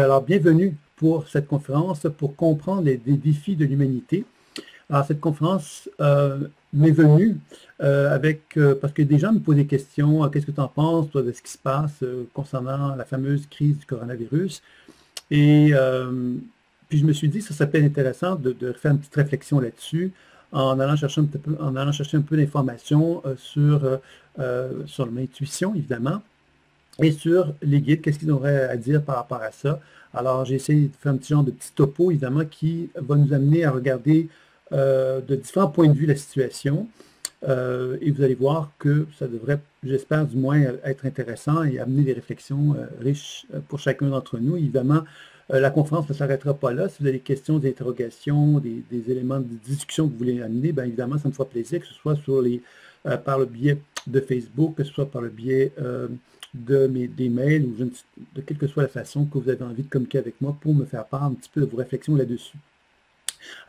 alors bienvenue pour cette conférence pour comprendre les défis de l'humanité. Alors cette conférence m'est venue parce que des gens me posent des questions, qu'est-ce que tu en penses toi de ce qui se passe concernant la fameuse crise du coronavirus? Et puis je me suis dit que ça serait peut-être intéressant de faire une petite réflexion là-dessus en allant chercher un peu d'informations sur l'intuition, évidemment, et sur les guides, qu'est-ce qu'ils auraient à dire par rapport à ça. Alors, j'ai essayé de faire un petit genre de petit topo, évidemment, qui va nous amener à regarder de différents points de vue la situation. Et vous allez voir que ça devrait, j'espère du moins, être intéressant et amener des réflexions riches pour chacun d'entre nous. Évidemment, la conférence ne s'arrêtera pas là. Si vous avez des questions, des interrogations, des éléments de discussion que vous voulez amener, bien évidemment, ça me fera plaisir, que ce soit par le biais de Facebook, que ce soit par le biais des mails ou de quelle que soit la façon que vous avez envie de communiquer avec moi pour me faire part un petit peu de vos réflexions là-dessus.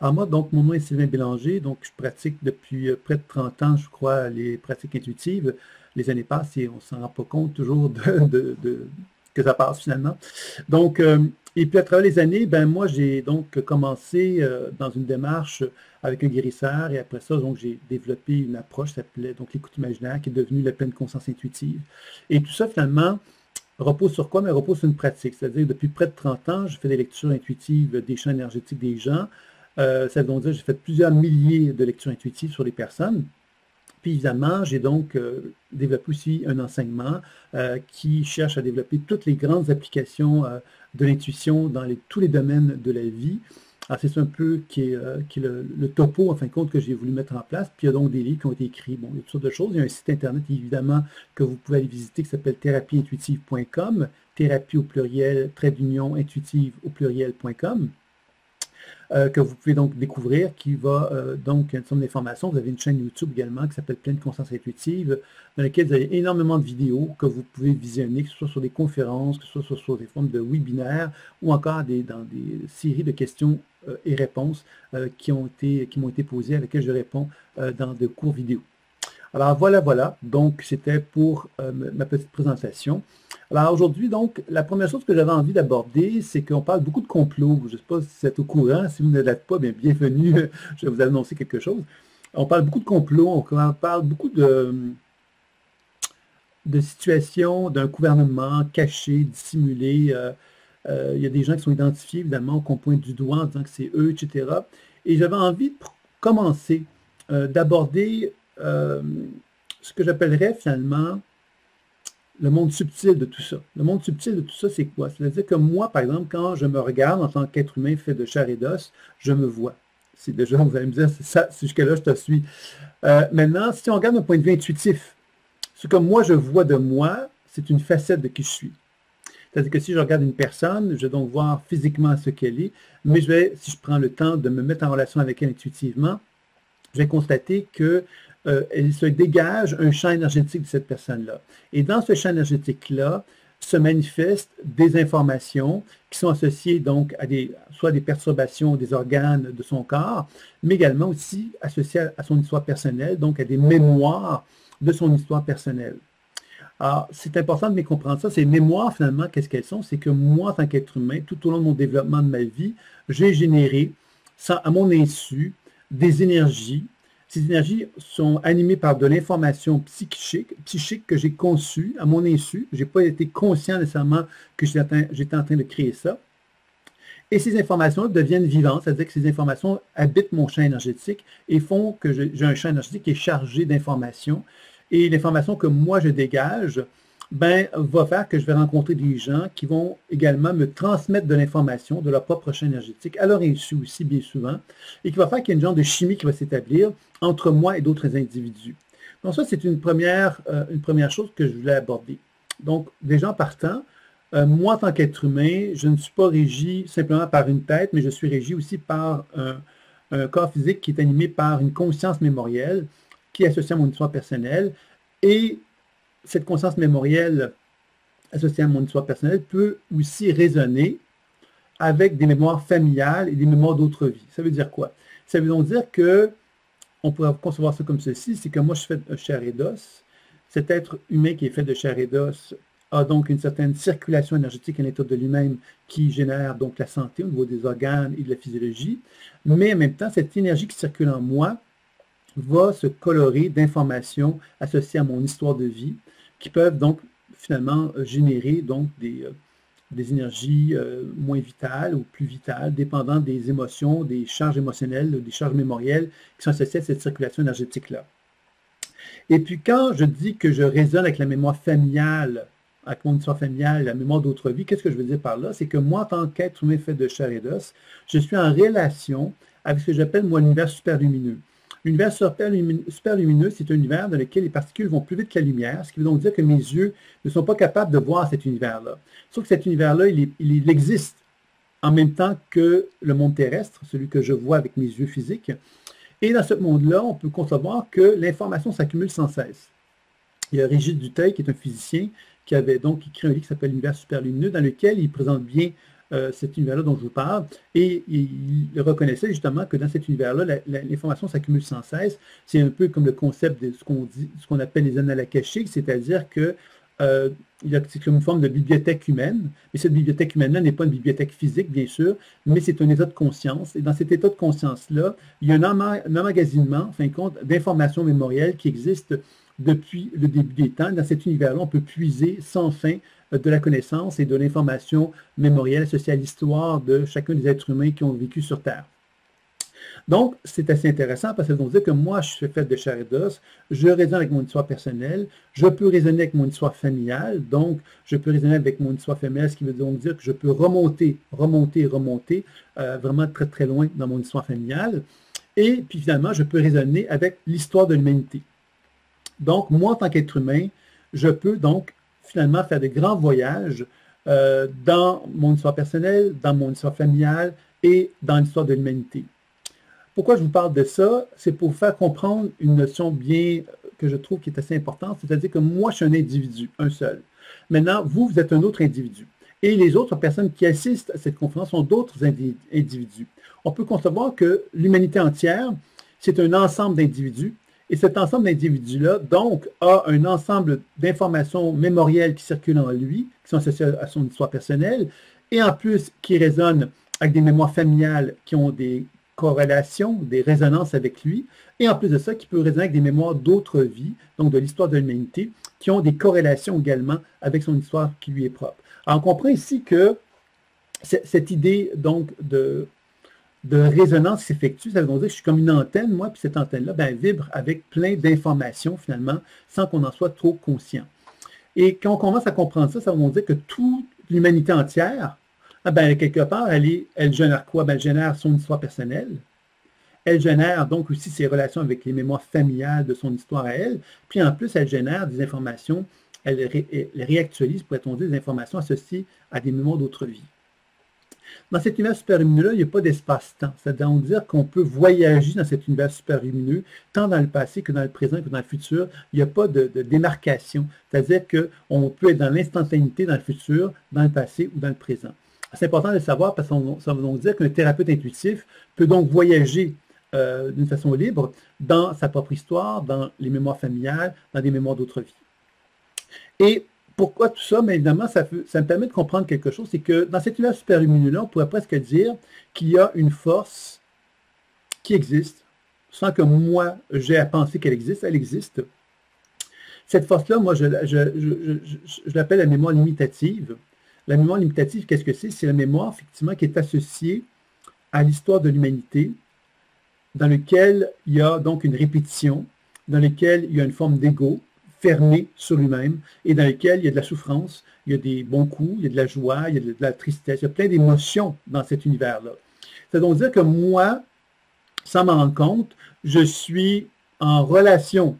Alors moi, donc, mon nom est Sylvain Bélanger, donc je pratique depuis près de 30 ans, je crois, les pratiques intuitives. Les années passent et on ne s'en rend pas compte toujours que ça passe finalement. Donc, et puis à travers les années, ben moi j'ai donc commencé dans une démarche avec un guérisseur et après ça, donc j'ai développé une approche qui s'appelait donc l'écoute imaginaire qui est devenue la pleine conscience intuitive. Et tout ça finalement repose sur quoi? Mais repose sur une pratique, c'est-à-dire depuis près de 30 ans, je fais des lectures intuitives des champs énergétiques des gens. Ça veut donc dire que j'ai fait plusieurs milliers de lectures intuitives sur les personnes. Puis évidemment, j'ai donc développé aussi un enseignement qui cherche à développer toutes les grandes applications de l'intuition dans tous les domaines de la vie. Alors c'est ça un peu qui est le topo, en fin de compte, que j'ai voulu mettre en place. Puis il y a donc des livres qui ont été écrits. Bon, il y a toutes sortes de choses. Il y a un site internet, évidemment, que vous pouvez aller visiter qui s'appelle thérapie-intuitive.com, thérapie au pluriel, trait d'union, intuitive au pluriel.com. Que vous pouvez donc découvrir, qui va donc une somme d'informations. Vous avez une chaîne YouTube également qui s'appelle Pleine Conscience Intuitive, dans laquelle vous avez énormément de vidéos que vous pouvez visionner, que ce soit sur des conférences, que ce soit sur des formes de webinaires, ou encore dans des séries de questions et réponses qui m'ont été posées, à laquelle je réponds dans de courts vidéos. Alors voilà, donc c'était pour ma petite présentation. Alors aujourd'hui, donc, la première chose que j'avais envie d'aborder, c'est qu'on parle beaucoup de complots. Je ne sais pas si vous êtes au courant, si vous ne l'êtes pas, bien bienvenue, je vais vous annoncer quelque chose. On parle beaucoup de complots, on parle beaucoup de situations d'un gouvernement caché, dissimulé. Il y a des gens qui sont identifiés, évidemment, qu'on pointe du doigt en disant que c'est eux, etc. Et j'avais envie, pour commencer, d'aborder ce que j'appellerais finalement le monde subtil de tout ça. Le monde subtil de tout ça, c'est quoi? C'est-à-dire que moi, par exemple, quand je me regarde en tant qu'être humain fait de chair et d'os, je me vois. C'est déjà, vous allez me dire, c'est ça, jusque-là, je te suis. Maintenant, si on regarde d'un point de vue intuitif, ce que moi, je vois de moi, c'est une facette de qui je suis. C'est-à-dire que si je regarde une personne, je vais donc voir physiquement ce qu'elle est, mais si je prends le temps de me mettre en relation avec elle intuitivement, je vais constater qu'elle se dégage un champ énergétique de cette personne-là. Et dans ce champ énergétique-là, se manifestent des informations qui sont associées donc à soit des perturbations des organes de son corps, mais également aussi associées à son histoire personnelle, donc à des mémoires de son histoire personnelle. Alors, c'est important de bien comprendre ça. Ces mémoires, finalement, qu'est-ce qu'elles sont? C'est que moi, en tant qu'être humain, tout au long de mon développement de ma vie, j'ai généré, à mon insu, des énergies. Ces énergies sont animées par de l'information psychique que j'ai conçue à mon insu. Je n'ai pas été conscient nécessairement que j'étais en train de créer ça. Et ces informations deviennent vivantes, c'est-à-dire que ces informations habitent mon champ énergétique et font que j'ai un champ énergétique qui est chargé d'informations. Et l'information que moi je dégage, va faire que je vais rencontrer des gens qui vont également me transmettre de l'information de leur propre champ énergétique, à leur insu aussi bien souvent, et qui va faire qu'il y a une genre de chimie qui va s'établir entre moi et d'autres individus. Donc ça, c'est une première chose que je voulais aborder. Donc, déjà en partant, moi, en tant qu'être humain, je ne suis pas régi simplement par une tête, mais je suis régi aussi par un corps physique qui est animé par une conscience mémorielle qui est associée à mon histoire personnelle. Et cette conscience mémorielle associée à mon histoire personnelle peut aussi résonner avec des mémoires familiales et des mémoires d'autres vies. Ça veut dire quoi? Ça veut donc dire que, on pourrait concevoir ça comme ceci, c'est que moi je suis fait de chair et d'os. Cet être humain qui est fait de chair et d'os a donc une certaine circulation énergétique à l'intérieur de lui-même qui génère donc la santé au niveau des organes et de la physiologie. Mais en même temps, cette énergie qui circule en moi va se colorer d'informations associées à mon histoire de vie qui peuvent donc finalement générer donc des énergies moins vitales ou plus vitales, dépendant des émotions, des charges émotionnelles, des charges mémorielles qui sont associées à cette circulation énergétique-là. Et puis quand je dis que je résonne avec la mémoire familiale, avec mon histoire familiale, la mémoire d'autre vie, qu'est-ce que je veux dire par là? C'est que moi, en tant qu'être humain fait de chair et d'os, je suis en relation avec ce que j'appelle, moi, l'univers superlumineux. L'univers superlumineux, c'est un univers dans lequel les particules vont plus vite que la lumière, ce qui veut donc dire que mes yeux ne sont pas capables de voir cet univers-là. Sauf que cet univers-là, il existe en même temps que le monde terrestre, celui que je vois avec mes yeux physiques. Et dans ce monde-là, on peut concevoir que l'information s'accumule sans cesse. Il y a Régis Duteuil, qui est un physicien, qui avait donc écrit un livre qui s'appelle L'univers superlumineux, dans lequel il présente bien cet univers-là dont je vous parle, et il reconnaissait justement que dans cet univers-là, l'information s'accumule sans cesse. C'est un peu comme le concept de ce qu'on appelle les annales akashiques, c'est-à-dire que c'est comme une forme de bibliothèque humaine, mais cette bibliothèque humaine-là n'est pas une bibliothèque physique, bien sûr, mais c'est un état de conscience. Et dans cet état de conscience-là, il y a un emmagasinement, en fin de compte, d'informations mémorielles qui existent depuis le début des temps. Dans cet univers-là, on peut puiser sans fin de la connaissance et de l'information mémorielle associée à l'histoire de chacun des êtres humains qui ont vécu sur Terre. Donc, c'est assez intéressant parce que ça veut dire que moi, je suis fait de chair et d'os, je résonne avec mon histoire personnelle, je peux raisonner avec mon histoire familiale, donc je peux raisonner avec mon histoire familiale, ce qui veut donc dire que je peux remonter, vraiment très très loin dans mon histoire familiale, et puis finalement, je peux raisonner avec l'histoire de l'humanité. Donc, moi, en tant qu'être humain, je peux donc finalement faire de grands voyages dans mon histoire personnelle, dans mon histoire familiale et dans l'histoire de l'humanité. Pourquoi je vous parle de ça? C'est pour vous faire comprendre une notion bien que je trouve qui est assez importante, c'est-à-dire que moi, je suis un individu, un seul. Maintenant, vous êtes un autre individu. Et les autres personnes qui assistent à cette conférence sont d'autres individus. On peut concevoir que l'humanité entière, c'est un ensemble d'individus. Et cet ensemble d'individus-là, donc, a un ensemble d'informations mémorielles qui circulent en lui, qui sont associées à son histoire personnelle, et en plus, qui résonnent avec des mémoires familiales qui ont des corrélations, des résonances avec lui, et en plus de ça, qui peut résonner avec des mémoires d'autres vies, donc de l'histoire de l'humanité, qui ont des corrélations également avec son histoire qui lui est propre. Alors, on comprend ici que cette idée, donc, de résonance s'effectue, ça veut dire que je suis comme une antenne, moi, puis cette antenne-là, ben, vibre avec plein d'informations, finalement, sans qu'on en soit trop conscient. Et quand on commence à comprendre ça, ça veut dire que toute l'humanité entière, ben, quelque part, elle génère quoi? Ben, elle génère son histoire personnelle. Elle génère donc aussi ses relations avec les mémoires familiales de son histoire à elle. Puis en plus, elle génère des informations, elle réactualise, pourrait-on dire, des informations associées à des mémoires d'autres vies. Dans cet univers superlumineux-là, il n'y a pas d'espace-temps. C'est-à-dire qu'on peut voyager dans cet univers superlumineux, tant dans le passé que dans le présent que dans le futur. Il n'y a pas de démarcation. C'est-à-dire qu'on peut être dans l'instantanéité, dans le futur, dans le passé ou dans le présent. C'est important de le savoir parce que ça veut donc dire qu'un thérapeute intuitif peut donc voyager d'une façon libre dans sa propre histoire, dans les mémoires familiales, dans des mémoires d'autres vies. Et pourquoi tout ça? Mais évidemment, ça me permet de comprendre quelque chose, c'est que dans cet univers superlumineux-là, on pourrait presque dire qu'il y a une force qui existe, sans que moi, j'ai à penser qu'elle existe, elle existe. Cette force-là, moi, je l'appelle la mémoire limitative. La mémoire limitative, qu'est-ce que c'est? C'est la mémoire, effectivement, qui est associée à l'histoire de l'humanité, dans lequel il y a donc une répétition, dans lequel il y a une forme d'ego fermé sur lui-même, et dans lequel il y a de la souffrance, il y a des bons coups, il y a de la joie, il y a de la tristesse, il y a plein d'émotions dans cet univers-là. Ça veut donc dire que moi, sans m'en rendre compte, je suis en relation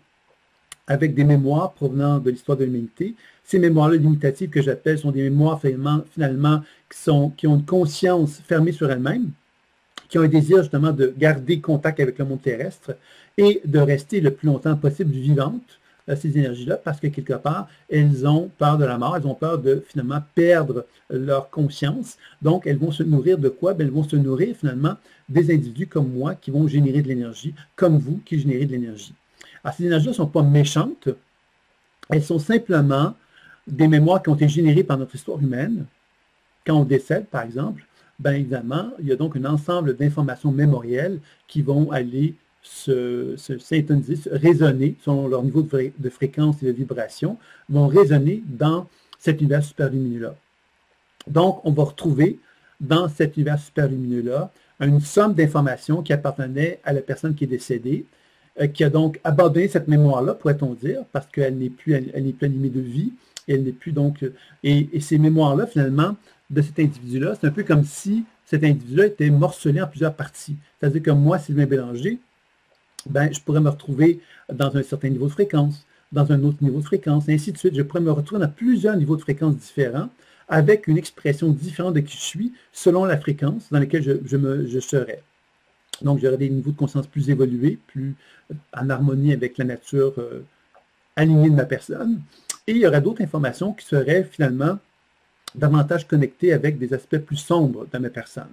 avec des mémoires provenant de l'histoire de l'humanité. Ces mémoires-là limitatives que j'appelle sont des mémoires finalement qui ont une conscience fermée sur elles-mêmes, qui ont un désir justement de garder contact avec le monde terrestre et de rester le plus longtemps possible vivantes, ces énergies-là, parce que quelque part, elles ont peur de la mort, elles ont peur de finalement perdre leur conscience. Donc, elles vont se nourrir de quoi? Bien, elles vont se nourrir finalement des individus comme moi qui vont générer de l'énergie, comme vous qui générez de l'énergie. Alors, ces énergies ne sont pas méchantes, elles sont simplement des mémoires qui ont été générées par notre histoire humaine, quand on décède, par exemple, bien évidemment, il y a donc un ensemble d'informations mémorielles qui vont aller se syntoniser, se résonner selon leur niveau de fréquence et de vibration, vont résonner dans cet univers superlumineux-là. Donc, on va retrouver dans cet univers superlumineux-là une somme d'informations qui appartenait à la personne qui est décédée, qui a donc abandonné cette mémoire-là, pourrait-on dire, parce qu'elle n'est plus animée de vie, et elle n'est plus donc... Et ces mémoires-là, finalement, de cet individu-là, c'est un peu comme si cet individu-là était morcelé en plusieurs parties. C'est-à-dire que moi, Sylvain Bélanger, ben, je pourrais me retrouver dans un certain niveau de fréquence, dans un autre niveau de fréquence, et ainsi de suite. Je pourrais me retrouver dans plusieurs niveaux de fréquence différents, avec une expression différente de qui je suis, selon la fréquence dans laquelle je serais. Donc, j'aurais des niveaux de conscience plus évolués, plus en harmonie avec la nature alignée de ma personne. Et il y aurait d'autres informations qui seraient finalement davantage connectées avec des aspects plus sombres de ma personne.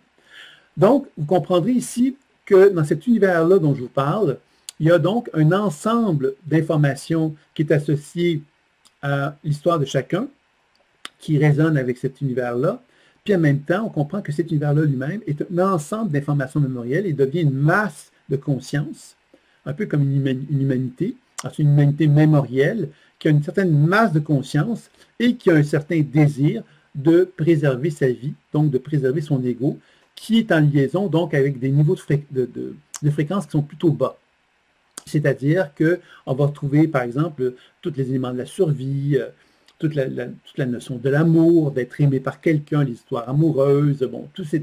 Donc, vous comprendrez ici que dans cet univers-là dont je vous parle, il y a donc un ensemble d'informations qui est associé à l'histoire de chacun, qui résonne avec cet univers-là. Puis en même temps, on comprend que cet univers-là lui-même est un ensemble d'informations mémorielles et devient une masse de conscience, un peu comme une humanité. C'est une humanité mémorielle qui a une certaine masse de conscience et qui a un certain désir de préserver sa vie, donc de préserver son ego, qui est en liaison donc avec des niveaux de fréquences qui sont plutôt bas. C'est-à-dire qu'on va retrouver, par exemple, tous les éléments de la survie, toute la notion de l'amour, d'être aimé par quelqu'un, les histoires amoureuses, bon, tous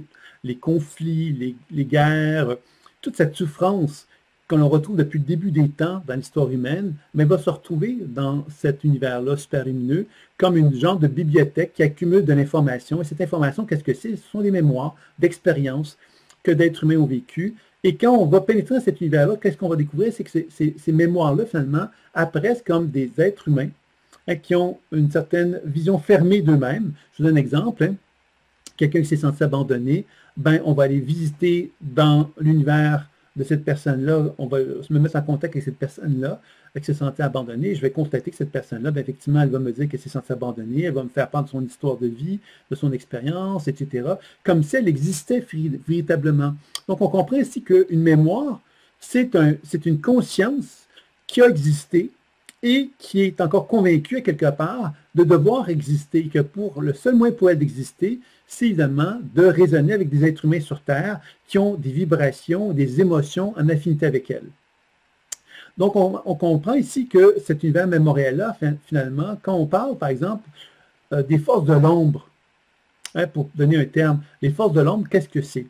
les conflits, les guerres, toute cette souffrance que l'on retrouve depuis le début des temps dans l'histoire humaine, mais va se retrouver dans cet univers-là super lumineux comme une genre de bibliothèque qui accumule de l'information. Et cette information, qu'est-ce que c'est? Ce sont des mémoires d'expériences que d'êtres humains ont vécues. Et quand on va pénétrer dans cet univers-là, qu'est-ce qu'on va découvrir? C'est que ces mémoires-là, finalement, apparaissent comme des êtres humains qui ont une certaine vision fermée d'eux-mêmes. Je vous donne un exemple. Hein. Quelqu'un qui s'est senti abandonné, ben, on va aller visiter dans l'univers de cette personne-là, on va me mettre en contact avec cette personne-là, qui s'est sentie abandonnée, je vais constater que cette personne-là, ben, effectivement, elle va me dire qu'elle s'est sentie abandonnée, elle va me faire part de son histoire de vie, de son expérience, etc., comme si elle existait véritablement. Donc, on comprend ici qu'une mémoire, c'est une conscience qui a existé, et qui est encore convaincue, à quelque part, de devoir exister, et que pour le seul moyen pour elle d'exister, c'est évidemment de raisonner avec des êtres humains sur Terre qui ont des vibrations, des émotions en affinité avec elle. Donc, on comprend ici que cet univers mémoriel-là, finalement, quand on parle, par exemple, des forces de l'ombre, hein, pour donner un terme, les forces de l'ombre, qu'est-ce que c'est?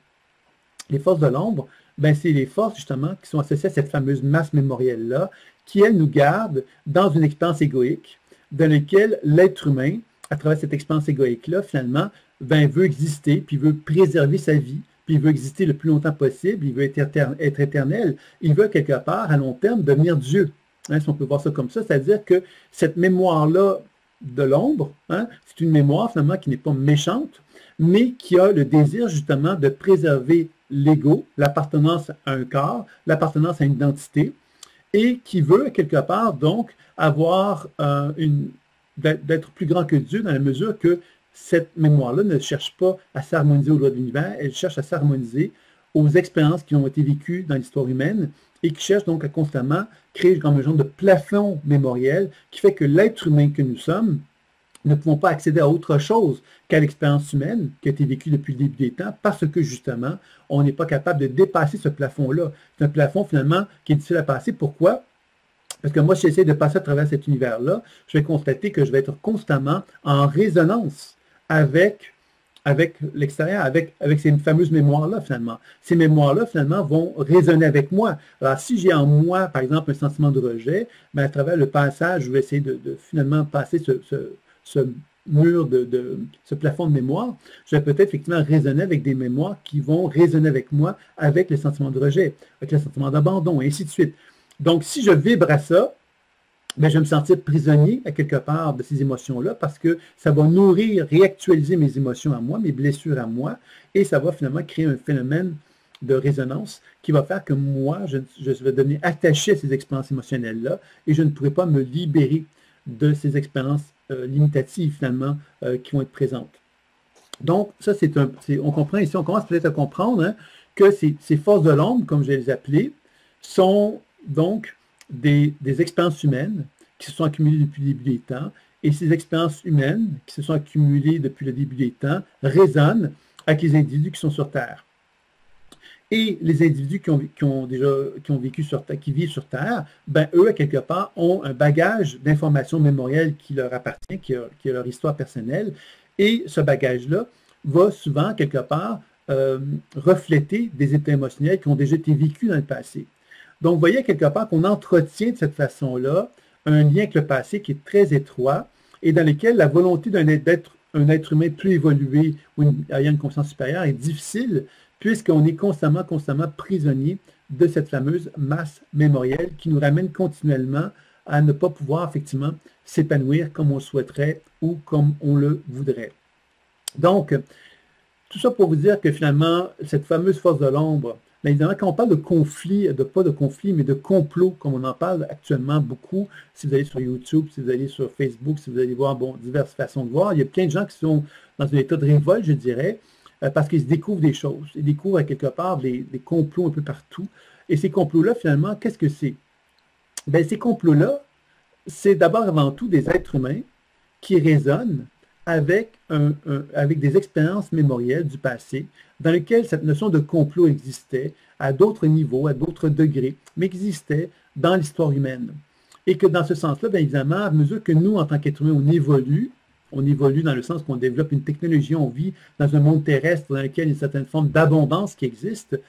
Les forces de l'ombre, ben, c'est les forces, justement, qui sont associées à cette fameuse masse mémorielle-là, qui, elle, nous garde dans une expérience égoïque, dans laquelle l'être humain, à travers cette expérience égoïque-là, finalement, ben, veut exister, puis veut préserver sa vie, puis il veut exister le plus longtemps possible, il veut être éternel, il veut, quelque part, à long terme, devenir Dieu. Hein, si on peut voir ça comme ça, c'est-à-dire que cette mémoire-là de l'ombre, hein, c'est une mémoire, finalement, qui n'est pas méchante, mais qui a le désir, justement, de préserver l'ego, l'appartenance à un corps, l'appartenance à une identité, et qui veut, quelque part, donc, avoir d'être plus grand que Dieu dans la mesure que cette mémoire-là ne cherche pas à s'harmoniser aux lois de l'univers, elle cherche à s'harmoniser aux expériences qui ont été vécues dans l'histoire humaine et qui cherche donc à constamment créer comme un genre de plafond mémoriel qui fait que l'être humain que nous sommes ne pouvons pas accéder à autre chose qu'à l'expérience humaine qui a été vécue depuis le début des temps parce que, justement, on n'est pas capable de dépasser ce plafond-là. C'est un plafond, finalement, qui est difficile à passer. Pourquoi? Parce que moi, si j'essaie de passer à travers cet univers-là, je vais constater que je vais être constamment en résonance avec l'extérieur, avec ces fameuses mémoires-là, finalement. Ces mémoires-là, finalement, vont résonner avec moi. Alors, si j'ai en moi, par exemple, un sentiment de rejet, bien, à travers le passage, je vais essayer de finalement passer ce mur, ce plafond de mémoire, je vais peut-être effectivement résonner avec des mémoires qui vont résonner avec moi, avec le sentiment de rejet, avec le sentiment d'abandon, et ainsi de suite. Donc, si je vibre à ça, bien, je vais me sentir prisonnier à quelque part de ces émotions-là parce que ça va nourrir, réactualiser mes émotions à moi, mes blessures à moi, et ça va finalement créer un phénomène de résonance qui va faire que moi, je vais devenir attaché à ces expériences émotionnelles-là et je ne pourrai pas me libérer de ces expériences limitatives, finalement, qui vont être présentes. Donc, ça, on comprend ici, on commence peut-être à comprendre hein, que ces forces de l'ombre, comme je vais les appeler, sont donc des expériences humaines qui se sont accumulées depuis le début des temps, et ces expériences humaines qui se sont accumulées depuis le début des temps résonnent avec les individus qui sont sur Terre. Et les individus qui ont vécu sur Terre, qui vivent sur Terre, ben eux, à quelque part, ont un bagage d'informations mémorielles qui leur appartient, qui est leur histoire personnelle, et ce bagage-là va souvent, quelque part, refléter des états émotionnels qui ont déjà été vécus dans le passé. Donc, vous voyez quelque part qu'on entretient de cette façon-là un lien avec le passé qui est très étroit et dans lequel la volonté d'être un être humain plus évolué ou ayant une conscience supérieure est difficile puisqu'on est constamment prisonnier de cette fameuse masse mémorielle qui nous ramène continuellement à ne pas pouvoir effectivement s'épanouir comme on le souhaiterait ou comme on le voudrait. Donc, tout ça pour vous dire que finalement, cette fameuse force de l'ombre, bien évidemment, quand on parle de conflit, pas de conflit, mais de complot, comme on en parle actuellement beaucoup, si vous allez sur YouTube, si vous allez sur Facebook, si vous allez voir diverses façons de voir, il y a plein de gens qui sont dans un état de révolte, je dirais, parce qu'ils se découvrent des choses. Ils découvrent à quelque part des complots un peu partout. Et ces complots-là, finalement, qu'est-ce que c'est? Bien, ces complots-là, c'est d'abord avant tout des êtres humains qui résonnent avec des expériences mémorielles du passé dans lesquelles cette notion de complot existait à d'autres niveaux, à d'autres degrés, mais existait dans l'histoire humaine. Et que dans ce sens-là, bien évidemment, à mesure que nous, en tant qu'êtres humains, on évolue dans le sens qu'on développe une technologie, on vit dans un monde terrestre dans lequel il y a une certaine forme d'abondance qui existe.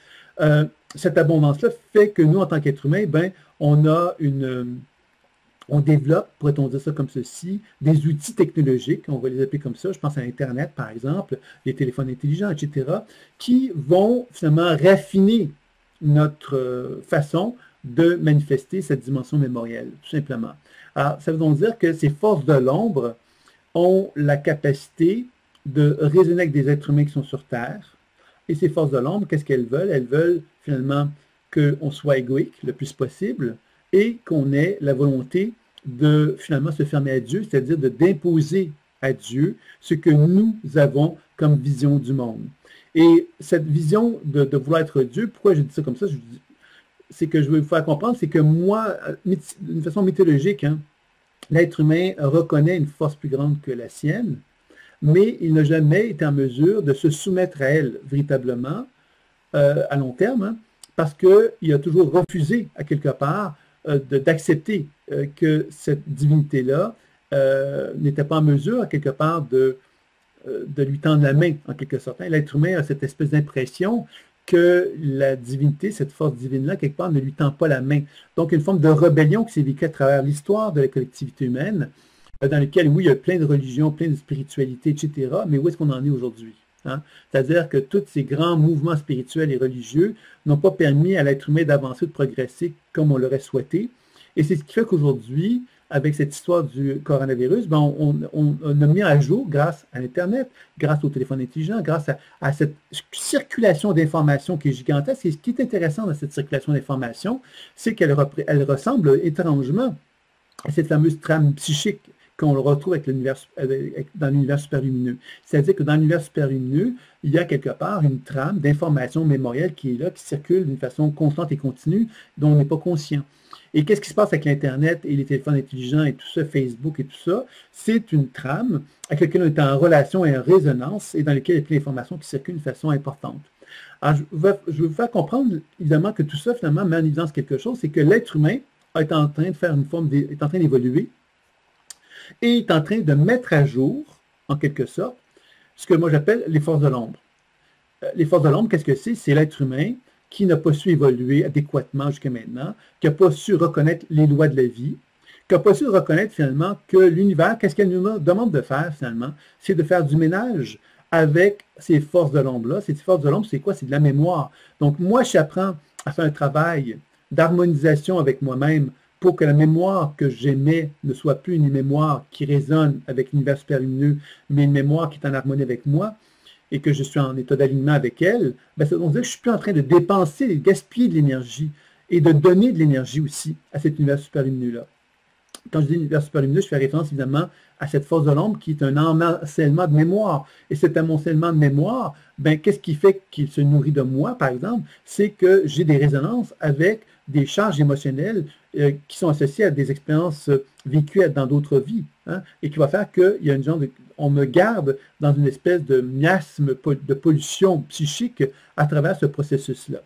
Cette abondance-là fait que nous, en tant qu'êtres humains, ben, on développe, pourrait-on dire ça comme ceci, des outils technologiques, on va les appeler comme ça, je pense à Internet par exemple, les téléphones intelligents, etc., qui vont finalement raffiner notre façon de manifester cette dimension mémorielle, tout simplement. Alors, ça veut donc dire que ces forces de l'ombre ont la capacité de raisonner avec des êtres humains qui sont sur Terre, et ces forces de l'ombre, qu'est-ce qu'elles veulent? Elles veulent finalement qu'on soit égoïque le plus possible, et qu'on ait la volonté de finalement se fermer à Dieu, c'est-à-dire d'imposer à Dieu ce que nous avons comme vision du monde. Et cette vision de vouloir être Dieu, pourquoi je dis ça comme ça? C'est que je veux vous faire comprendre, c'est que moi, d'une façon mythologique, hein, l'être humain reconnaît une force plus grande que la sienne, mais il n'a jamais été en mesure de se soumettre à elle véritablement à long terme, hein, parce qu'il a toujours refusé, à quelque part, d'accepter que cette divinité-là n'était pas en mesure, à quelque part, de lui tendre la main, en quelque sorte. L'être humain a cette espèce d'impression que la divinité, cette force divine-là, quelque part, ne lui tend pas la main. Donc, une forme de rébellion qui s'est vécue à travers l'histoire de la collectivité humaine, dans laquelle, oui, il y a plein de religions, plein de spiritualités, etc., mais où est-ce qu'on en est aujourd'hui? Hein? C'est-à-dire que tous ces grands mouvements spirituels et religieux n'ont pas permis à l'être humain d'avancer, de progresser comme on l'aurait souhaité. Et c'est ce qui fait qu'aujourd'hui, avec cette histoire du coronavirus, ben on a mis à jour, grâce à l'Internet, grâce au téléphone intelligent, grâce à cette circulation d'informations qui est gigantesque. Et ce qui est intéressant dans cette circulation d'informations, c'est qu'elle ressemble étrangement à cette fameuse trame psychique qu'on le retrouve dans l'univers superlumineux. C'est-à-dire que dans l'univers superlumineux, il y a quelque part une trame d'information mémorielle qui est là, qui circule d'une façon constante et continue, dont on n'est pas conscient. Et qu'est-ce qui se passe avec l'Internet et les téléphones intelligents et tout ça, Facebook et tout ça? C'est une trame avec laquelle on est en relation et en résonance et dans laquelle il y a plein d'informations qui circulent de façon importante. Alors, je vais vous faire comprendre, évidemment, que tout ça, finalement, met en évidence quelque chose, c'est que l'être humain est en train de faire est en train d'évoluer et est en train de mettre à jour, en quelque sorte, ce que moi j'appelle les forces de l'ombre. Les forces de l'ombre, qu'est-ce que c'est? C'est l'être humain qui n'a pas su évoluer adéquatement jusqu'à maintenant, qui n'a pas su reconnaître les lois de la vie, qui n'a pas su reconnaître finalement que l'univers, qu'est-ce qu'elle nous demande de faire finalement? C'est de faire du ménage avec ces forces de l'ombre-là. Ces forces de l'ombre, c'est quoi? C'est de la mémoire. Donc moi, j'apprends à faire un travail d'harmonisation avec moi-même pour que la mémoire que j'émets ne soit plus une mémoire qui résonne avec l'univers superlumineux, mais une mémoire qui est en harmonie avec moi, et que je suis en état d'alignement avec elle, ben ça veut dire que je ne suis plus en train de dépenser, de gaspiller de l'énergie, et de donner de l'énergie aussi à cet univers superlumineux-là. quand je dis univers superlumineux, je fais référence évidemment à cette force de l'ombre qui est un amoncellement de mémoire. Et cet amoncellement de mémoire, ben, qu'est-ce qui fait qu'il se nourrit de moi, par exemple? C'est que j'ai des résonances avec des charges émotionnelles qui sont associées à des expériences vécues dans d'autres vies, hein, et qui va faire qu'il y a une genre de... On me garde dans une espèce de miasme de pollution psychique à travers ce processus-là.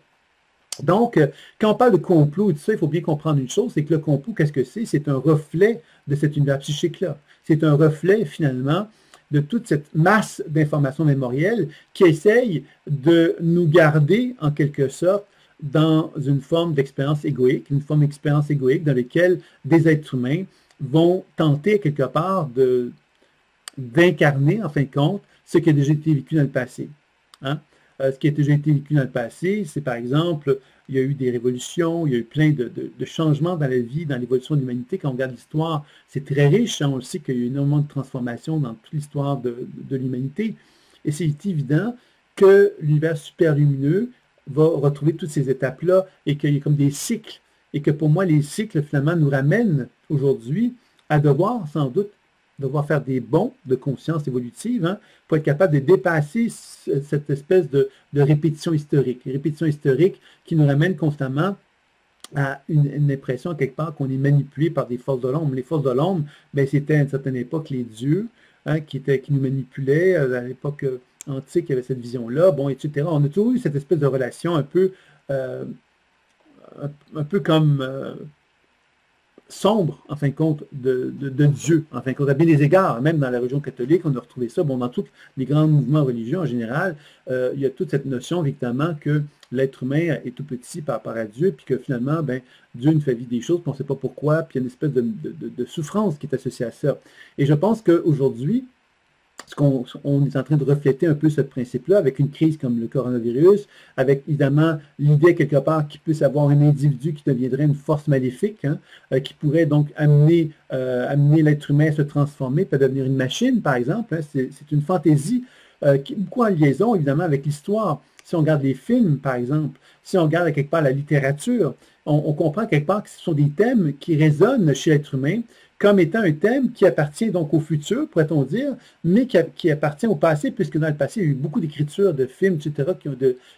Donc, quand on parle de complot et tout ça, il faut bien comprendre une chose, c'est que le complot, qu'est-ce que c'est? C'est un reflet de cet univers psychique-là. C'est un reflet, finalement, de toute cette masse d'informations mémorielles qui essaye de nous garder, en quelque sorte, dans une forme d'expérience égoïque, une forme d'expérience égoïque dans laquelle des êtres humains vont tenter, quelque part, d'incarner, en fin de compte, ce qui a déjà été vécu dans le passé. Hein? Ce qui a déjà été vécu dans le passé, c'est par exemple, il y a eu des révolutions, il y a eu plein de changements dans la vie, dans l'évolution de l'humanité. Quand on regarde l'histoire, c'est très riche. Hein, on le sait qu'il y a eu énormément de transformations dans toute l'histoire de l'humanité. Et c'est évident que l'univers superlumineux va retrouver toutes ces étapes-là et qu'il y a comme des cycles. Et que pour moi, les cycles, finalement, nous ramènent aujourd'hui à devoir, sans doute, faire des bonds de conscience évolutive, hein, pour être capable de dépasser cette espèce de répétition historique. Répétition historique qui nous ramène constamment à une impression, quelque part, qu'on est manipulé par des forces de l'ombre. Les forces de l'ombre, ben, c'était à une certaine époque les dieux, hein, qui nous manipulaient. À l'époque antique, il y avait cette vision-là, bon, etc. On a toujours eu cette espèce de relation un peu comme... sombre, en fin de compte, de Dieu, en fin de compte, à bien des égards, même dans la religion catholique, on a retrouvé ça, bon, dans tous les grands mouvements religieux en général, il y a toute cette notion, évidemment, que l'être humain est tout petit par rapport à Dieu, puis que finalement, ben, Dieu nous fait vivre des choses, puis on ne sait pas pourquoi, puis il y a une espèce de souffrance qui est associée à ça. Et je pense qu'aujourd'hui, on est en train de refléter un peu ce principe-là avec une crise comme le coronavirus, avec évidemment l'idée quelque part qu'il puisse avoir un individu qui deviendrait une force maléfique, hein, qui pourrait donc amener l'être humain à se transformer, puis à devenir une machine, par exemple. Hein. C'est une fantaisie qui est beaucoup en liaison, évidemment, avec l'histoire. Si on regarde les films, par exemple, si on regarde quelque part la littérature, on comprend quelque part que ce sont des thèmes qui résonnent chez l'être humain, comme étant un thème qui appartient donc au futur, pourrait-on dire, mais qui appartient au passé, puisque dans le passé, il y a eu beaucoup d'écritures, de films, etc.,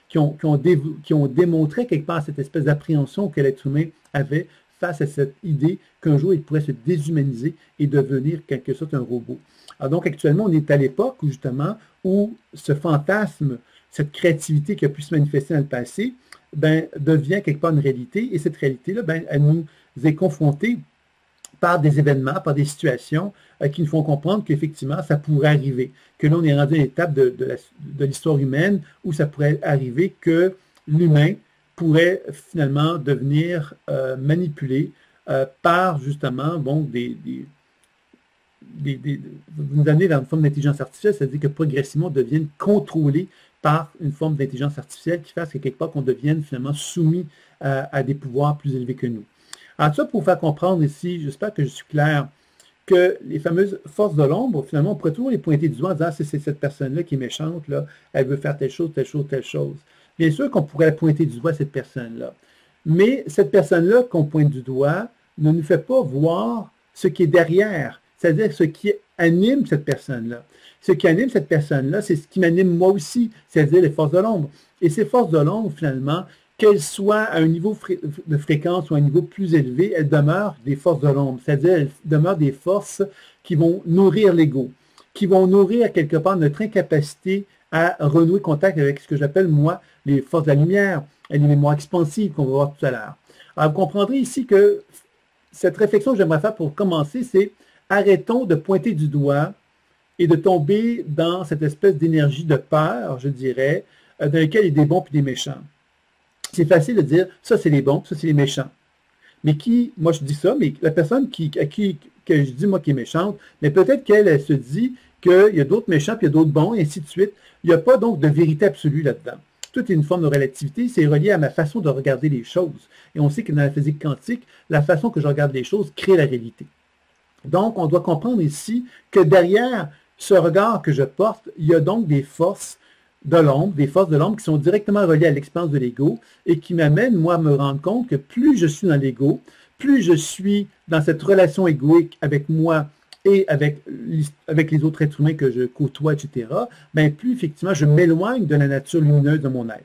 qui ont démontré quelque part cette espèce d'appréhension que l'être humain avait face à cette idée qu'un jour, il pourrait se déshumaniser et devenir quelque sorte un robot. Alors donc, actuellement, on est à l'époque où, justement, où ce fantasme, cette créativité qui a pu se manifester dans le passé, ben, devient quelque part une réalité, et cette réalité-là, ben, elle nous est confrontée par des événements, par des situations qui nous font comprendre qu'effectivement, ça pourrait arriver. Que là, on est rendu à une étape de l'histoire humaine où ça pourrait arriver que l'humain pourrait finalement devenir manipulé par justement bon, nous amener dans une forme d'intelligence artificielle, c'est-à-dire que progressivement, on devienne contrôlé par une forme d'intelligence artificielle qui fasse que quelque part qu'on devienne finalement soumis à des pouvoirs plus élevés que nous. Alors, ça, pour faire comprendre ici, j'espère que je suis clair, que les fameuses forces de l'ombre, finalement, on pourrait toujours les pointer du doigt en disant, ah, c'est cette personne-là qui est méchante, là, elle veut faire telle chose, telle chose, telle chose. Bien sûr qu'on pourrait la pointer du doigt, cette personne-là. Mais cette personne-là qu'on pointe du doigt ne nous fait pas voir ce qui est derrière, c'est-à-dire ce qui anime cette personne-là. Ce qui anime cette personne-là, c'est ce qui m'anime moi aussi, c'est-à-dire les forces de l'ombre. Et ces forces de l'ombre, finalement, qu'elles soient à un niveau de fréquence ou à un niveau plus élevé, elles demeurent des forces de l'ombre, c'est-à-dire elles demeurent des forces qui vont nourrir l'ego, qui vont nourrir quelque part notre incapacité à renouer contact avec ce que j'appelle, moi, les forces de la lumière, et les mémoires expansives qu'on va voir tout à l'heure. Alors, vous comprendrez ici que cette réflexion que j'aimerais faire pour commencer, c'est arrêtons de pointer du doigt et de tomber dans cette espèce d'énergie de peur, je dirais, dans laquelle il y a des bons et des méchants. C'est facile de dire, ça c'est les bons, ça c'est les méchants. Mais qui, moi je dis ça, mais la personne à qui que je dis moi qui est méchante, mais peut-être qu'elle se dit qu'il y a d'autres méchants, puis il y a d'autres bons, et ainsi de suite. Il n'y a pas donc de vérité absolue là-dedans. Tout est une forme de relativité, c'est relié à ma façon de regarder les choses. Et on sait que dans la physique quantique, la façon que je regarde les choses crée la réalité. Donc, on doit comprendre ici que derrière ce regard que je porte, il y a donc des forces de l'ombre, des forces de l'ombre qui sont directement reliées à l'expérience de l'ego et qui m'amènent, moi, à me rendre compte que plus je suis dans l'ego, plus je suis dans cette relation égoïque avec moi et avec les autres êtres humains que je côtoie, etc., bien, plus effectivement je m'éloigne de la nature lumineuse de mon être.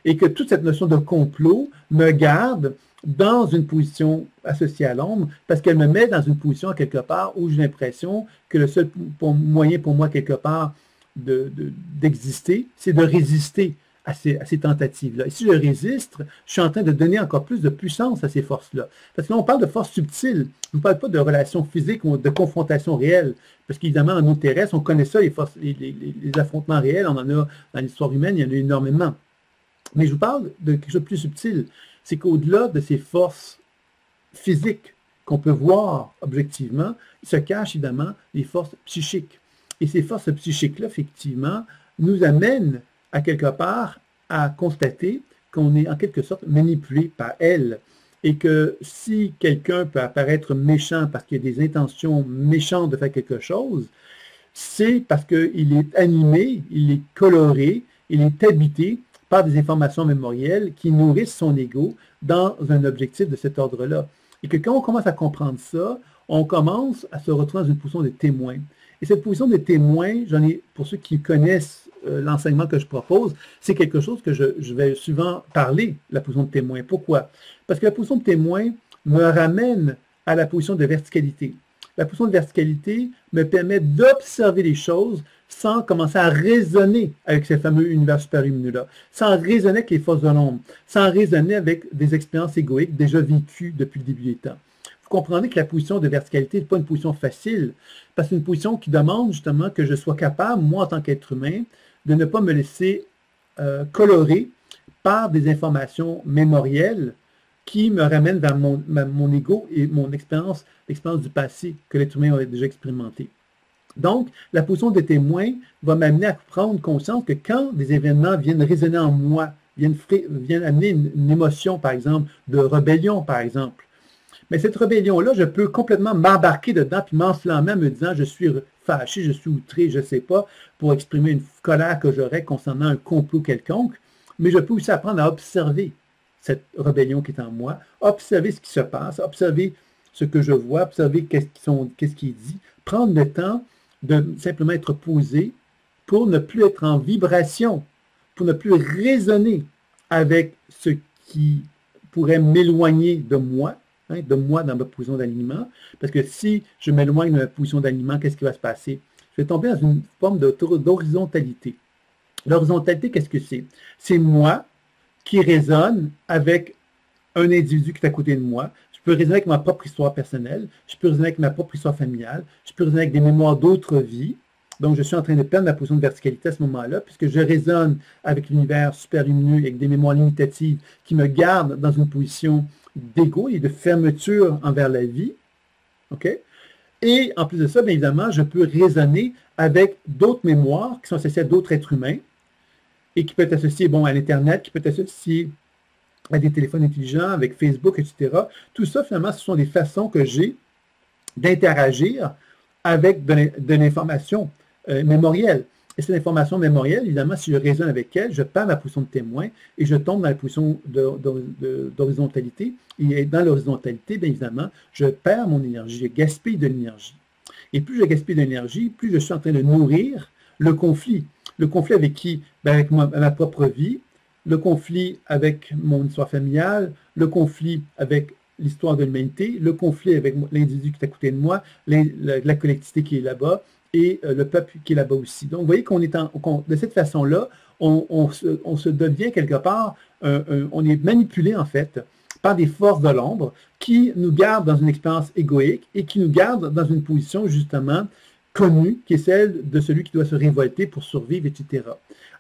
Et que toute cette notion de complot me garde dans une position associée à l'ombre, parce qu'elle me met dans une position quelque part où j'ai l'impression que le seul moyen pour moi quelque part d'exister, c'est de résister à ces tentatives-là. Et si je résiste, je suis en train de donner encore plus de puissance à ces forces-là. Parce que là, on parle de forces subtiles. Je ne parle pas de relations physiques ou de confrontations réelles. Parce qu'évidemment, dans nos terrestres, on connaît ça, les affrontements réels, on en a dans l'histoire humaine, il y en a énormément. Mais je vous parle de quelque chose de plus subtil. C'est qu'au-delà de ces forces physiques qu'on peut voir objectivement, il se cache évidemment les forces psychiques. Et ces forces psychiques-là, effectivement, nous amènent à quelque part à constater qu'on est en quelque sorte manipulé par elles. Et que si quelqu'un peut apparaître méchant parce qu'il a des intentions méchantes de faire quelque chose, c'est parce qu'il est animé, il est coloré, il est habité par des informations mémorielles qui nourrissent son ego dans un objectif de cet ordre-là. Et que quand on commence à comprendre ça, on commence à se retrouver dans une position de témoin. Et cette position de témoin, pour ceux qui connaissent l'enseignement que je propose, c'est quelque chose que je vais souvent parler, la position de témoin. Pourquoi? Parce que la position de témoin me ramène à la position de verticalité. La position de verticalité me permet d'observer les choses sans commencer à raisonner avec ces fameux univers super-lumineux-là, sans raisonner avec les forces de l'ombre, sans raisonner avec des expériences égoïques déjà vécues depuis le début des temps. Vous comprenez que la position de verticalité n'est pas une position facile, parce que c'est une position qui demande justement que je sois capable, moi en tant qu'être humain, de ne pas me laisser colorer par des informations mémorielles qui me ramènent vers mon ego et mon l'expérience du passé que l'être humain a déjà expérimenté. Donc, la position de témoin va m'amener à prendre conscience que quand des événements viennent résonner en moi, viennent amener une émotion, par exemple, de rébellion, par exemple, mais cette rébellion-là, je peux complètement m'embarquer dedans puis m'enflammer en me disant je suis fâché, je suis outré, je ne sais pas, pour exprimer une colère que j'aurais concernant un complot quelconque, mais je peux aussi apprendre à observer cette rébellion qui est en moi, observer ce qui se passe, observer ce que je vois, observer qu'est-ce qui est dit, prendre le temps de simplement être posé pour ne plus être en vibration, pour ne plus raisonner avec ce qui pourrait m'éloigner de moi dans ma position d'alignement. Parce que si je m'éloigne de ma position d'alignement, qu'est-ce qui va se passer? Je vais tomber dans une forme d'horizontalité. L'horizontalité, qu'est-ce que c'est? C'est moi qui résonne avec un individu qui est à côté de moi. Je peux raisonner avec ma propre histoire personnelle, je peux raisonner avec ma propre histoire familiale, je peux raisonner avec des mémoires d'autres vies. Donc, je suis en train de perdre ma position de verticalité à ce moment-là, puisque je résonne avec l'univers super lumineux, avec des mémoires limitatives qui me gardent dans une position d'ego et de fermeture envers la vie. OK? Et en plus de ça, bien évidemment, je peux raisonner avec d'autres mémoires qui sont associées à d'autres êtres humains et qui peuvent être associées à l'Internet, qui peuvent être associées à des téléphones intelligents, avec Facebook, etc. Tout ça, finalement, ce sont des façons que j'ai d'interagir avec de l'information mémorielle. Et cette information mémorielle, évidemment, si je raisonne avec elle, je perds ma position de témoin et je tombe dans la position d'horizontalité. Et dans l'horizontalité, bien évidemment, je perds mon énergie, je gaspille de l'énergie. Et plus je gaspille de l'énergie, plus je suis en train de nourrir le conflit. Le conflit avec qui? Bien, avec ma propre vie, le conflit avec mon histoire familiale, le conflit avec l'histoire de l'humanité, le conflit avec l'individu qui est à côté de moi, la collectivité qui est là-bas, et le peuple qui est là-bas aussi. Donc, vous voyez qu'on est de cette façon-là, on se devient quelque part, on est manipulé en fait par des forces de l'ombre qui nous gardent dans une expérience égoïque et qui nous gardent dans une position justement connue, qui est celle de celui qui doit se révolter pour survivre, etc.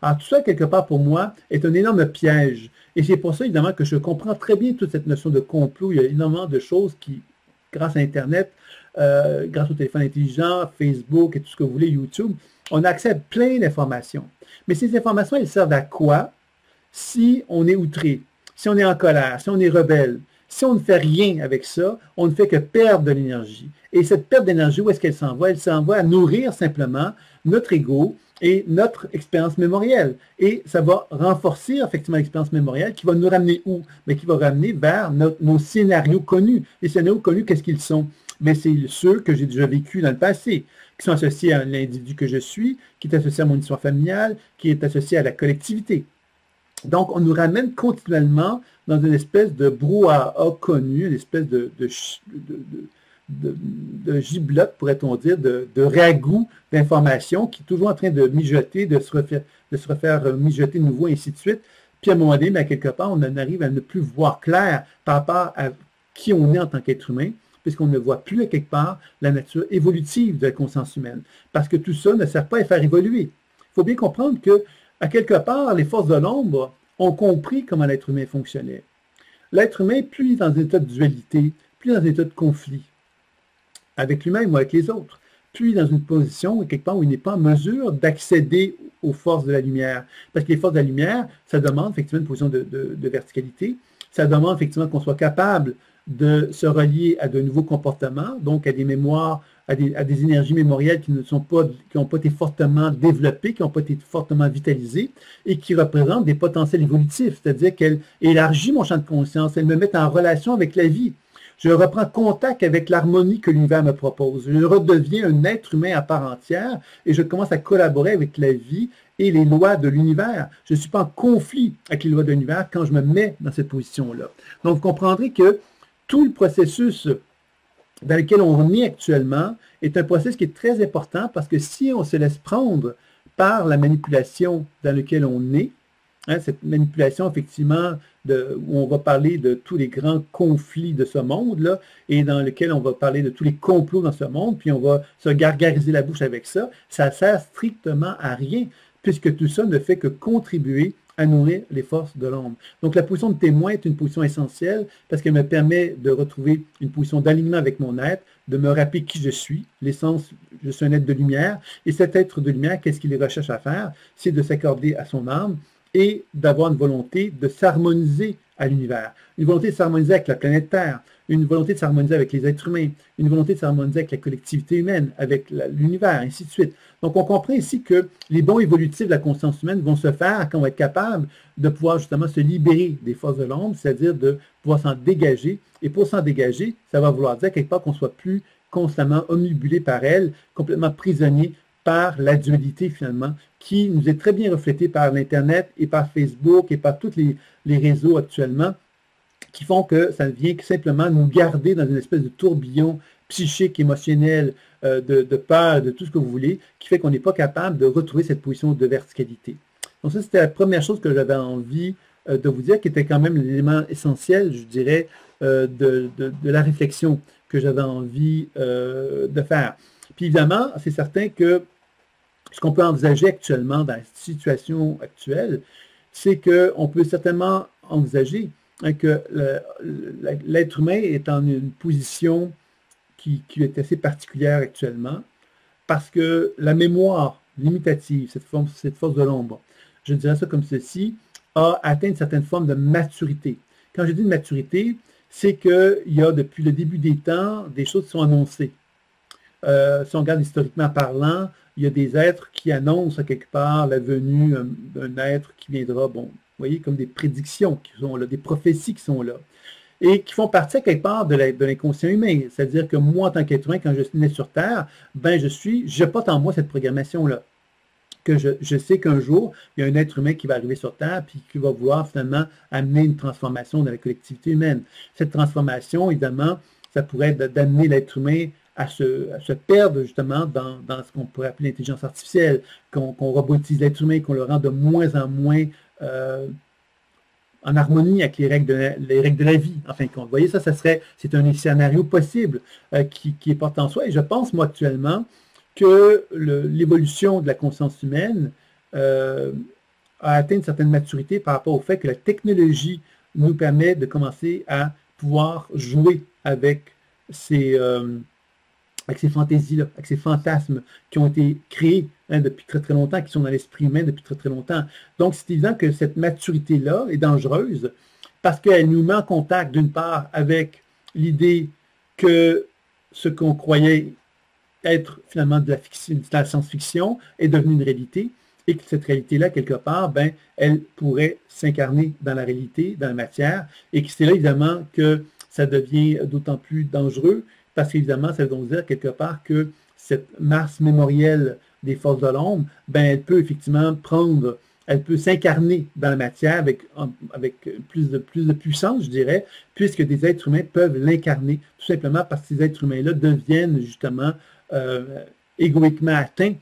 Alors tout ça, quelque part pour moi, est un énorme piège. Et c'est pour ça, évidemment, que je comprends très bien toute cette notion de complot. Il y a énormément de choses qui, grâce à Internet, grâce au téléphone intelligent, Facebook et tout ce que vous voulez, YouTube, on a accès à plein d'informations. Mais ces informations, elles servent à quoi si on est outré, si on est en colère, si on est rebelle? Si on ne fait rien avec ça, on ne fait que perdre de l'énergie. Et cette perte d'énergie, où est-ce qu'elle s'en va? Elle s'en va à nourrir simplement notre ego et notre expérience mémorielle. Et ça va renforcer effectivement l'expérience mémorielle qui va nous ramener où? Mais qui va ramener vers nos scénarios connus. Les scénarios connus, qu'est-ce qu'ils sont? Mais c'est ceux que j'ai déjà vécus dans le passé, qui sont associés à l'individu que je suis, qui est associé à mon histoire familiale, qui est associé à la collectivité. Donc, on nous ramène continuellement dans une espèce de brouhaha connu, une espèce de giblotte, pourrait-on dire, de ragoût d'informations qui est toujours en train de mijoter, de se refaire mijoter de nouveau, et ainsi de suite. Puis à un moment donné, mais à quelque part, on en arrive à ne plus voir clair par rapport à qui on est en tant qu'être humain, puisqu'on ne voit plus à quelque part la nature évolutive de la conscience humaine. Parce que tout ça ne sert pas à faire évoluer. Il faut bien comprendre que, à quelque part, les forces de l'ombre ont compris comment l'être humain fonctionnait. L'être humain, plus il est dans un état de dualité, plus il est dans un état de conflit, avec lui-même ou avec les autres, plus il est dans une position, quelque part, où il n'est pas en mesure d'accéder aux forces de la lumière. Parce que les forces de la lumière, ça demande effectivement une position de verticalité, ça demande effectivement qu'on soit capable de se relier à de nouveaux comportements, donc à des mémoires, à des énergies mémorielles qui n'ont pas été fortement développées, qui n'ont pas été fortement vitalisées, et qui représentent des potentiels évolutifs, c'est-à-dire qu'elles élargissent mon champ de conscience, elles me mettent en relation avec la vie. Je reprends contact avec l'harmonie que l'univers me propose. Je redeviens un être humain à part entière et je commence à collaborer avec la vie et les lois de l'univers. Je ne suis pas en conflit avec les lois de l'univers quand je me mets dans cette position-là. Donc, vous comprendrez que tout le processus dans lequel on est actuellement est un processus qui est très important parce que si on se laisse prendre par la manipulation dans laquelle on est, cette manipulation, effectivement, où on va parler de tous les grands conflits de ce monde-là, et dans lequel on va parler de tous les complots dans ce monde, puis on va se gargariser la bouche avec ça, ça sert strictement à rien, puisque tout ça ne fait que contribuer à nourrir les forces de l'ombre. Donc, la position de témoin est une position essentielle parce qu'elle me permet de retrouver une position d'alignement avec mon être, de me rappeler qui je suis, l'essence, je suis un être de lumière, et cet être de lumière, qu'est-ce qu'il recherche à faire? C'est de s'accorder à son âme, et d'avoir une volonté de s'harmoniser à l'univers, une volonté de s'harmoniser avec la planète Terre, une volonté de s'harmoniser avec les êtres humains, une volonté de s'harmoniser avec la collectivité humaine, avec l'univers, ainsi de suite. Donc, on comprend ici que les bons évolutifs de la conscience humaine vont se faire quand on va être capable de pouvoir justement se libérer des forces de l'ombre, c'est-à-dire de pouvoir s'en dégager. Et pour s'en dégager, ça va vouloir dire quelque part qu'on ne soit plus constamment omnibulé par elles, complètement prisonnier par la dualité finalement, qui nous est très bien reflétée par l'Internet et par Facebook et par tous les réseaux actuellement, qui font que ça vient simplement nous garder dans une espèce de tourbillon psychique, émotionnel, de peur, de tout ce que vous voulez, qui fait qu'on n'est pas capable de retrouver cette position de verticalité. Donc ça, c'était la première chose que j'avais envie de vous dire, qui était quand même l'élément essentiel, je dirais, de la réflexion que j'avais envie de faire. Puis évidemment, c'est certain que ce qu'on peut envisager actuellement dans la situation actuelle, c'est qu'on peut certainement envisager que l'être humain est en une position qui est assez particulière actuellement, parce que la mémoire limitative, cette force de l'ombre, je dirais ça comme ceci, a atteint une certaine forme de maturité. Quand je dis de maturité, c'est qu'il y a depuis le début des temps des choses qui sont annoncées. Si on regarde historiquement parlant, il y a des êtres qui annoncent à quelque part la venue d'un être qui viendra, bon, vous voyez, comme des prédictions qui sont là, des prophéties qui sont là, et qui font partie à quelque part de l'inconscient humain. C'est-à-dire que moi, en tant qu'être humain, quand je suis né sur Terre, ben je porte en moi cette programmation-là. Que je sais qu'un jour, il y a un être humain qui va arriver sur Terre, puis qui va vouloir finalement amener une transformation dans la collectivité humaine. Cette transformation, évidemment, ça pourrait être d'amener l'être humain à se perdre justement dans ce qu'on pourrait appeler l'intelligence artificielle, qu'on robotise l'être humain, qu'on le rend de moins en moins en harmonie avec les règles de la vie. Enfin, vous voyez, c'est un scénario possible qui est porté en soi. Et je pense, moi, actuellement, que l'évolution de la conscience humaine a atteint une certaine maturité par rapport au fait que la technologie nous permet de commencer à pouvoir jouer avec ces fantaisies-là, avec ces fantasmes qui ont été créés depuis très très longtemps, qui sont dans l'esprit humain depuis très très longtemps. Donc, c'est évident que cette maturité-là est dangereuse parce qu'elle nous met en contact, d'une part, avec l'idée que ce qu'on croyait être finalement de la science-fiction est devenue une réalité et que cette réalité-là, quelque part, ben, elle pourrait s'incarner dans la réalité, dans la matière, et que c'est là, évidemment, que ça devient d'autant plus dangereux, parce qu'évidemment, ça veut donc dire, quelque part, que cette masse mémorielle des forces de l'ombre, ben, elle peut effectivement elle peut s'incarner dans la matière avec plus de puissance, je dirais, puisque des êtres humains peuvent l'incarner, tout simplement parce que ces êtres humains-là deviennent justement égoïquement atteints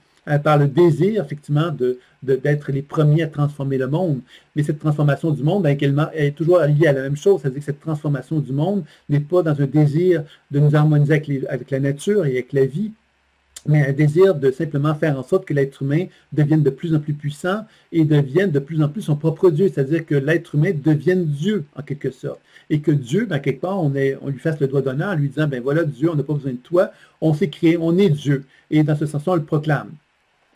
par le désir, effectivement, d'être les premiers à transformer le monde. Mais cette transformation du monde, ben, elle est toujours liée à la même chose, c'est-à-dire que cette transformation du monde n'est pas dans un désir de nous harmoniser avec la nature et avec la vie, mais un désir de simplement faire en sorte que l'être humain devienne de plus en plus puissant et devienne de plus en plus son propre Dieu, c'est-à-dire que l'être humain devienne Dieu, en quelque sorte. Et que Dieu, ben, quelque part, on lui fasse le doigt d'honneur en lui disant, ben voilà, Dieu, on n'a pas besoin de toi, on s'est créé, on est Dieu. Et dans ce sens-là, on le proclame.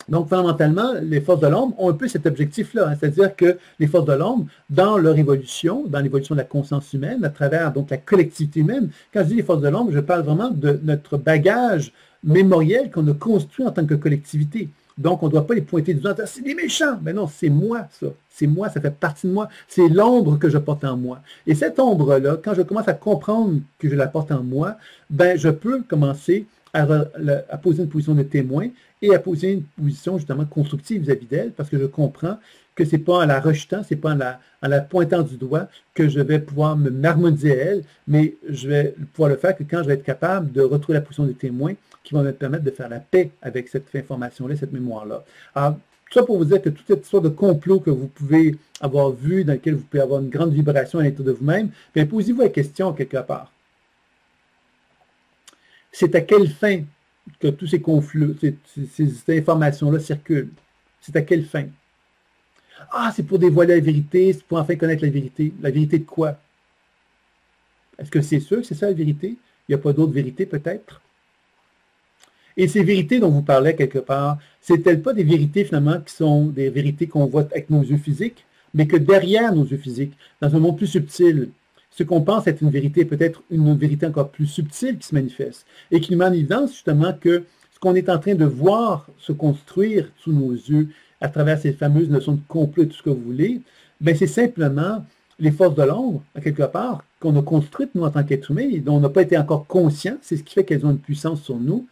Donc, fondamentalement, les forces de l'ombre ont un peu cet objectif-là, hein, c'est-à-dire que les forces de l'ombre, dans leur évolution, dans l'évolution de la conscience humaine, à travers donc la collectivité humaine, quand je dis les forces de l'ombre, je parle vraiment de notre bagage mémoriel qu'on a construit en tant que collectivité. Donc, on ne doit pas les pointer du doigt, c'est des méchants. Mais non, c'est moi, ça. C'est moi, ça fait partie de moi. C'est l'ombre que je porte en moi. Et cette ombre-là, quand je commence à comprendre que je la porte en moi, ben, je peux commencer à poser une position de témoin et à poser une position justement constructive vis-à-vis d'elle, parce que je comprends que ce n'est pas en la rejetant, ce n'est pas en la pointant du doigt que je vais pouvoir m'harmoniser à elle, mais je vais pouvoir le faire que quand je vais être capable de retrouver la position de témoin qui va me permettre de faire la paix avec cette information-là, cette mémoire-là. Alors, tout ça pour vous dire que toute cette histoire de complot que vous pouvez avoir vu, dans lequel vous pouvez avoir une grande vibration à l'intérieur de vous-même, bien, posez-vous la question quelque part. C'est à quelle fin que tous ces conflits, ces informations-là circulent? C'est à quelle fin? Ah, c'est pour dévoiler la vérité, c'est pour enfin connaître la vérité. La vérité de quoi? Est-ce que c'est sûr que c'est ça la vérité? Il n'y a pas d'autre vérité peut-être? Et ces vérités dont vous parlez quelque part, c'est-elles pas des vérités finalement qui sont des vérités qu'on voit avec nos yeux physiques, mais que derrière nos yeux physiques, dans un monde plus subtil, ce qu'on pense être une vérité est peut-être une vérité encore plus subtile qui se manifeste et qui nous met en évidence justement que ce qu'on est en train de voir se construire sous nos yeux à travers ces fameuses notions de complot et tout ce que vous voulez, ben c'est simplement les forces de l'ombre, à quelque part, qu'on a construites, nous, en tant qu'êtres humains, et dont on n'a pas été encore conscients, c'est ce qui fait qu'elles ont une puissance sur nous,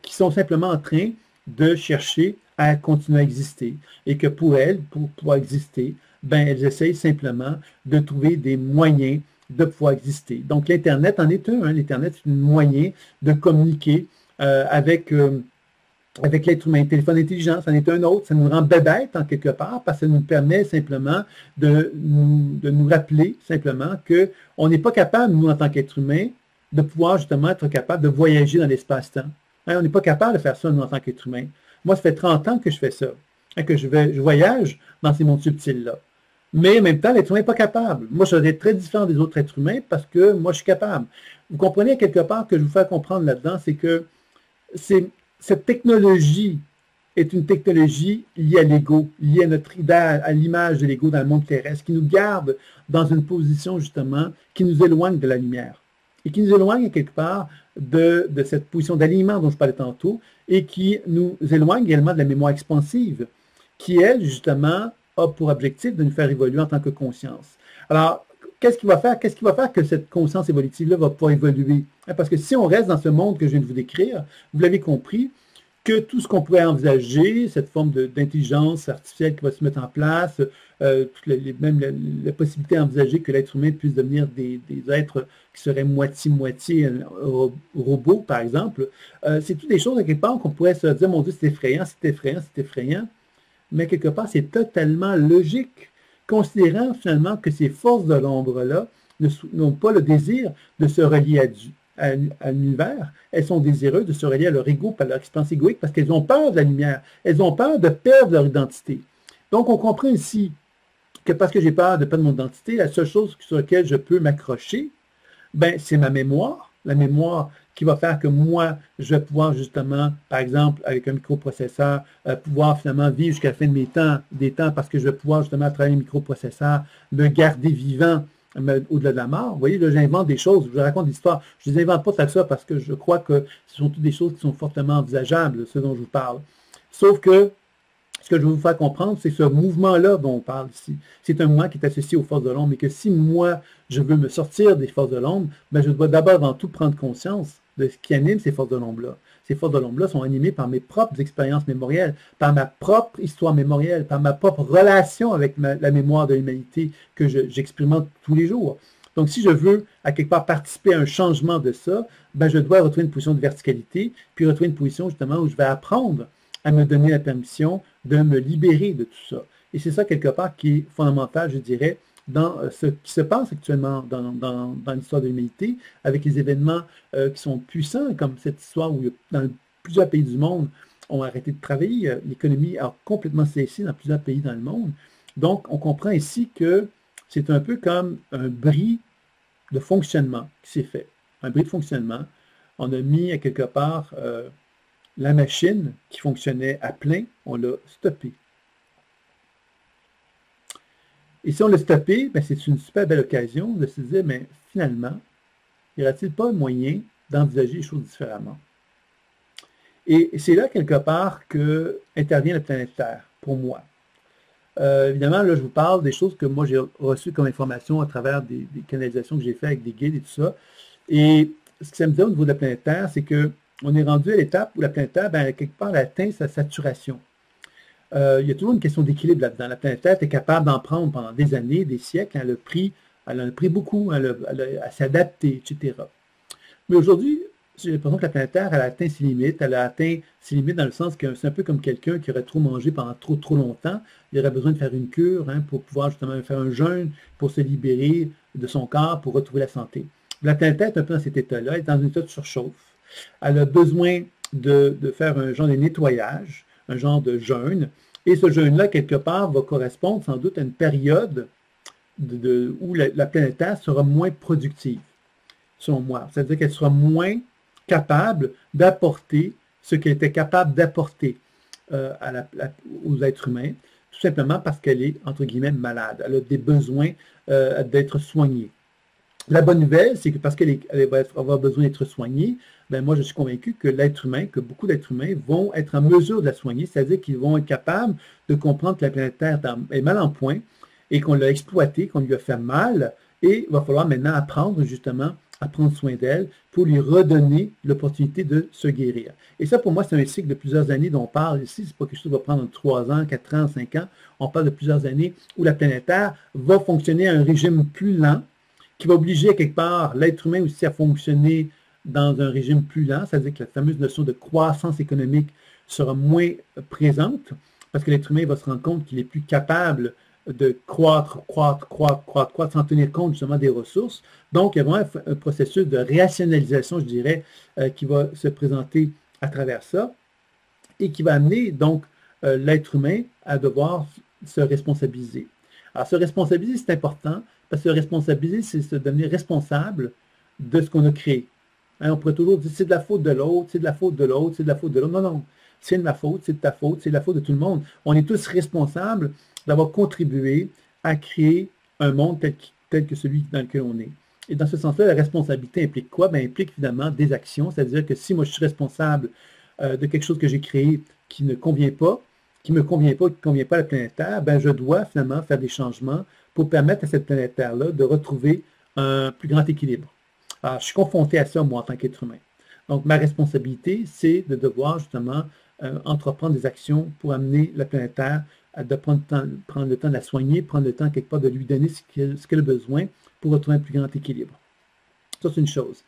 qui sont simplement en train de chercher à continuer à exister. Et que pour elles, pour pouvoir exister, ben, elles essayent simplement de trouver des moyens de pouvoir exister. Donc, l'Internet en est un. Hein. L'Internet, c'est un moyen de communiquer avec l'être humain. Le téléphone intelligent, ça en est un autre. Ça nous rend bébêtes, en quelque part, parce que ça nous permet simplement de nous rappeler, simplement, qu'on n'est pas capable, nous, en tant qu'être humain, de pouvoir, justement, être capable de voyager dans l'espace-temps. Hein, on n'est pas capable de faire ça, nous, en tant qu'être humain. Moi, ça fait 30 ans que je fais ça, hein, que je voyage dans ces mondes subtils-là. Mais en même temps, l'être humain n'est pas capable. Moi, je serais très différent des autres êtres humains parce que moi, je suis capable. Vous comprenez quelque part que je vous fais comprendre là-dedans, c'est que cette technologie est une technologie liée à l'ego, liée à notre idée, à l'image de l'ego dans le monde terrestre, qui nous garde dans une position, justement, qui nous éloigne de la lumière. Et qui nous éloigne, quelque part, de cette position d'alignement dont je parlais tantôt, et qui nous éloigne également de la mémoire expansive, qui, elle, justement, a pour objectif de nous faire évoluer en tant que conscience. Alors, qu'est-ce qui va faire que cette conscience évolutive-là va pouvoir évoluer? Parce que si on reste dans ce monde que je viens de vous décrire, vous l'avez compris, que tout ce qu'on pourrait envisager, cette forme d'intelligence artificielle qui va se mettre en place, même la possibilité d'envisager que l'être humain puisse devenir des êtres qui seraient moitié-moitié robots, par exemple, c'est toutes des choses à quelque part qu'on pourrait se dire, mon Dieu, c'est effrayant, c'est effrayant, c'est effrayant. Mais quelque part, c'est totalement logique, considérant finalement que ces forces de l'ombre-là n'ont pas le désir de se relier à l'univers. Elles sont désireuses de se relier à leur ego, à leur expérience égoïque, parce qu'elles ont peur de la lumière. Elles ont peur de perdre leur identité. Donc, on comprend ici que parce que j'ai peur de perdre mon identité, la seule chose sur laquelle je peux m'accrocher, ben, c'est ma mémoire. La mémoire qui va faire que moi, je vais pouvoir justement, par exemple, avec un microprocesseur, pouvoir finalement vivre jusqu'à la fin de des temps, parce que je vais pouvoir justement, à travers les microprocesseurs, me garder vivant au-delà de la mort. Vous voyez, là, j'invente des choses, je raconte des histoires. Je ne les invente pas ça parce que je crois que ce sont toutes des choses qui sont fortement envisageables, ce dont je vous parle. Sauf que ce que je veux vous faire comprendre, c'est ce mouvement-là dont on parle ici. C'est un mouvement qui est associé aux forces de l'ombre, et que si moi, je veux me sortir des forces de l'ombre, ben, je dois d'abord avant tout prendre conscience de ce qui anime ces forces de l'ombre-là. Ces forces de l'ombre-là sont animées par mes propres expériences mémorielles, par ma propre histoire mémorielle, par ma propre relation avec la mémoire de l'humanité que j'expérimente tous les jours. Donc, si je veux, à quelque part, participer à un changement de ça, ben, je dois retrouver une position de verticalité, puis retrouver une position, justement, où je vais apprendre à me donner la permission de me libérer de tout ça. Et c'est ça, quelque part, qui est fondamental, je dirais, dans ce qui se passe actuellement dans l'histoire de l'humanité, avec les événements qui sont puissants, comme cette histoire où dans plusieurs pays du monde ont arrêté de travailler, l'économie a complètement cessé dans plusieurs pays dans le monde. Donc, on comprend ici que c'est un peu comme un bris de fonctionnement qui s'est fait. Un bris de fonctionnement. On a mis à quelque part la machine qui fonctionnait à plein, on l'a stoppée. Et si on l'a stoppé, ben c'est une super belle occasion de se dire, mais finalement, n'y aura-t-il pas moyen d'envisager les choses différemment? Et c'est là, quelque part, que intervient la planète Terre, pour moi. Évidemment, là, je vous parle des choses que moi, j'ai reçues comme information à travers des canalisations que j'ai faites avec des guides et tout ça. Et ce que ça me dit au niveau de la planète Terre, c'est qu'on est rendu à l'étape où la planète Terre, ben, quelque part, elle atteint sa saturation. Il y a toujours une question d'équilibre là-dedans. La planète Terre est capable d'en prendre pendant des années, des siècles. Elle a pris beaucoup, elle s'est adaptée, etc. Mais aujourd'hui, j'ai l'impression que la planète Terre, elle a atteint ses limites. Elle a atteint ses limites dans le sens que c'est un peu comme quelqu'un qui aurait trop mangé pendant trop longtemps. Il aurait besoin de faire une cure pour pouvoir justement faire un jeûne, pour se libérer de son corps, pour retrouver la santé. La planète Terre est un peu dans cet état-là, elle est dans un état de surchauffe. Elle a besoin de faire un genre de nettoyage, un genre de jeûne. Et ce jeûne-là, quelque part, va correspondre sans doute à une période où la planète Terre sera moins productive, selon moi. C'est-à-dire qu'elle sera moins capable d'apporter ce qu'elle était capable d'apporter aux êtres humains, tout simplement parce qu'elle est, entre guillemets, malade. Elle a des besoins d'être soignée. La bonne nouvelle, c'est que parce qu'elle va avoir besoin d'être soignée, ben moi je suis convaincu que l'être humain, que beaucoup d'êtres humains vont être en mesure de la soigner, c'est-à-dire qu'ils vont être capables de comprendre que la planète Terre est mal en point et qu'on l'a exploitée, qu'on lui a fait mal, et il va falloir maintenant apprendre justement à prendre soin d'elle pour lui redonner l'opportunité de se guérir. Et ça, pour moi, c'est un cycle de plusieurs années dont on parle ici. C'est pas quelque chose qui va prendre 3 ans, 4 ans, 5 ans. On parle de plusieurs années où la planète Terre va fonctionner à un régime plus lent, qui va obliger quelque part l'être humain aussi à fonctionner dans un régime plus lent, c'est-à-dire que la fameuse notion de croissance économique sera moins présente, parce que l'être humain va se rendre compte qu'il est plus capable de croître sans tenir compte justement des ressources. Donc, il y a vraiment un processus de rationalisation, je dirais, qui va se présenter à travers ça, et qui va amener donc l'être humain à devoir se responsabiliser. Alors, se responsabiliser, c'est important, parce que se responsabiliser, c'est se devenir responsable de ce qu'on a créé. Hein, on pourrait toujours dire, c'est de la faute de l'autre, c'est de la faute de l'autre, c'est de la faute de l'autre. Non, non, c'est de ma faute, c'est de ta faute, c'est de la faute de tout le monde. On est tous responsables d'avoir contribué à créer un monde tel que celui dans lequel on est. Et dans ce sens-là, la responsabilité implique quoi? Bien, implique évidemment des actions, c'est-à-dire que si moi je suis responsable de quelque chose que j'ai créé qui ne convient pas, qui ne me convient pas, qui ne convient pas à la planète Terre, ben, je dois finalement faire des changements pour permettre à cette planète Terre-là de retrouver un plus grand équilibre. Alors, je suis confronté à ça, moi, en tant qu'être humain. Donc, ma responsabilité, c'est de devoir justement entreprendre des actions pour amener la planète Terre à prendre le temps de la soigner, prendre le temps quelque part de lui donner ce qu'elle a besoin pour retrouver un plus grand équilibre. Ça, c'est une chose.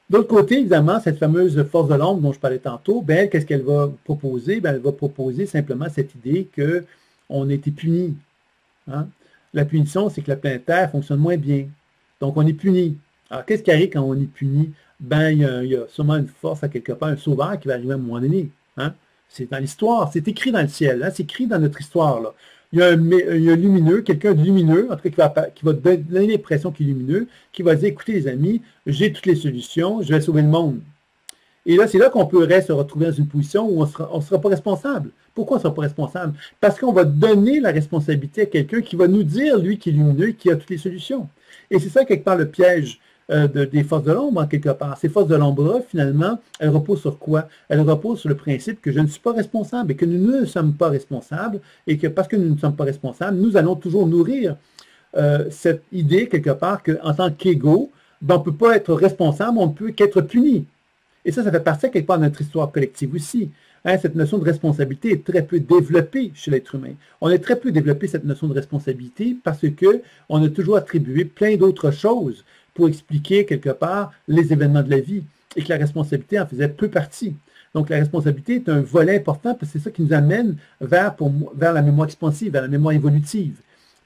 D'autre côté, évidemment, cette fameuse force de l'ombre dont je parlais tantôt, ben, qu'est-ce qu'elle va proposer? Ben, elle va proposer simplement cette idée qu'on a été puni. Hein? La punition, c'est que la planète Terre fonctionne moins bien. Donc, on est puni. Alors, qu'est-ce qui arrive quand on est puni? Ben, il y a sûrement une force à quelque part, un sauveur qui va arriver à un moment donné. Hein? C'est dans l'histoire, c'est écrit dans le ciel, hein? C'est écrit dans notre histoire. Là. Il y a un lumineux, quelqu'un de lumineux, en tout cas qui va donner l'impression qu'il est lumineux, qui va dire, écoutez les amis, j'ai toutes les solutions, je vais sauver le monde. Et là, c'est là qu'on pourrait se retrouver dans une position où on ne sera pas responsable. Pourquoi on ne sera pas responsable? Parce qu'on va donner la responsabilité à quelqu'un qui va nous dire, lui, qui est lumineux, qui a toutes les solutions. Et c'est ça, quelque part, le piège des forces de l'ombre, en quelque part. Ces forces de l'ombre-là, finalement, elles reposent sur quoi? Elles reposent sur le principe que je ne suis pas responsable et que nous ne sommes pas responsables et que parce que nous ne sommes pas responsables, nous allons toujours nourrir cette idée, quelque part, qu'en tant qu'égaux, ben, on ne peut pas être responsable, on ne peut qu'être puni. Et ça fait partie, quelque part, de notre histoire collective aussi. Hein, cette notion de responsabilité est très peu développée chez l'être humain. On a très peu développé cette notion de responsabilité parce qu'on a toujours attribué plein d'autres choses pour expliquer, quelque part, les événements de la vie et que la responsabilité en faisait peu partie. Donc, la responsabilité est un volet important parce que c'est ça qui nous amène vers la mémoire expansive, vers la mémoire évolutive,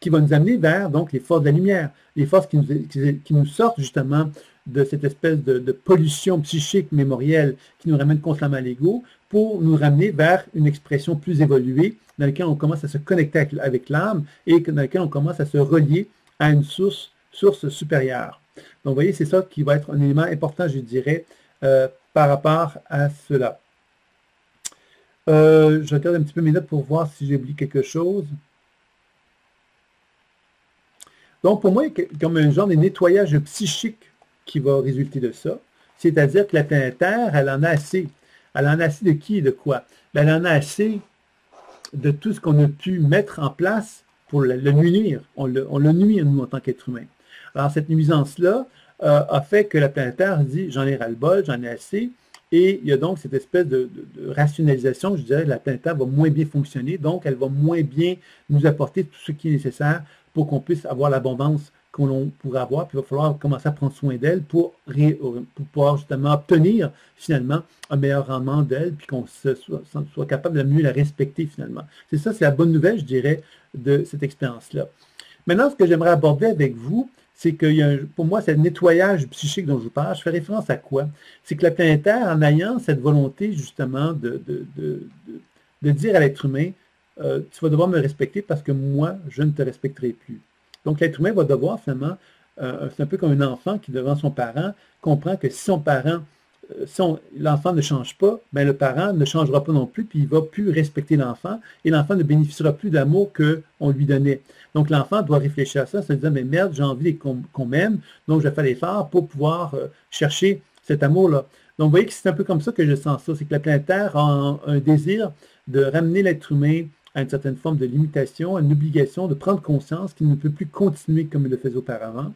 qui va nous amener vers donc, les forces de la lumière, les forces qui nous sortent justement de cette espèce de pollution psychique mémorielle qui nous ramène constamment à l'ego pour nous ramener vers une expression plus évoluée dans laquelle on commence à se connecter avec l'âme et dans laquelle on commence à se relier à une source supérieure. Donc, vous voyez, c'est ça qui va être un élément important, je dirais, par rapport à cela. Je regarde un petit peu mes notes pour voir si j'ai oublié quelque chose. Donc, pour moi, il y a comme un genre de nettoyage psychique qui va résulter de ça. C'est-à-dire que la planète Terre, elle en a assez. Elle en a assez de qui et de quoi? Elle en a assez de tout ce qu'on a pu mettre en place pour le nuire. On le nuit, nous, en tant qu'être humain. Alors, cette nuisance-là a fait que la planète Terre dit « j'en ai ras-le-bol, j'en ai assez ». Et il y a donc cette espèce de rationalisation, je dirais, que la planète Terre va moins bien fonctionner, donc elle va moins bien nous apporter tout ce qui est nécessaire pour qu'on puisse avoir l'abondance qu'on pourrait avoir, puis il va falloir commencer à prendre soin d'elle pour pouvoir justement obtenir finalement un meilleur rendement d'elle, puis qu'on soit capable de mieux la respecter finalement. C'est ça, c'est la bonne nouvelle, je dirais, de cette expérience-là. Maintenant, ce que j'aimerais aborder avec vous, c'est que pour moi, c'est le nettoyage psychique dont je vous parle. Je fais référence à quoi? C'est que la planète Terre, en ayant cette volonté justement de dire à l'être humain, tu vas devoir me respecter parce que moi, je ne te respecterai plus. Donc, l'être humain va devoir finalement, c'est un peu comme un enfant qui, devant son parent, comprend que si son parent, l'enfant ne change pas, ben le parent ne changera pas non plus, puis il ne va plus respecter l'enfant, et l'enfant ne bénéficiera plus d'amour qu'on lui donnait. Donc, l'enfant doit réfléchir à ça, se dire, mais merde, j'ai envie qu'on m'aime, donc je vais faire l'effort pour pouvoir chercher cet amour-là. Donc, vous voyez que c'est un peu comme ça que je sens ça, c'est que la planète Terre a un désir de ramener l'être humain à une certaine forme de limitation, à une obligation de prendre conscience qu'il ne peut plus continuer comme il le faisait auparavant,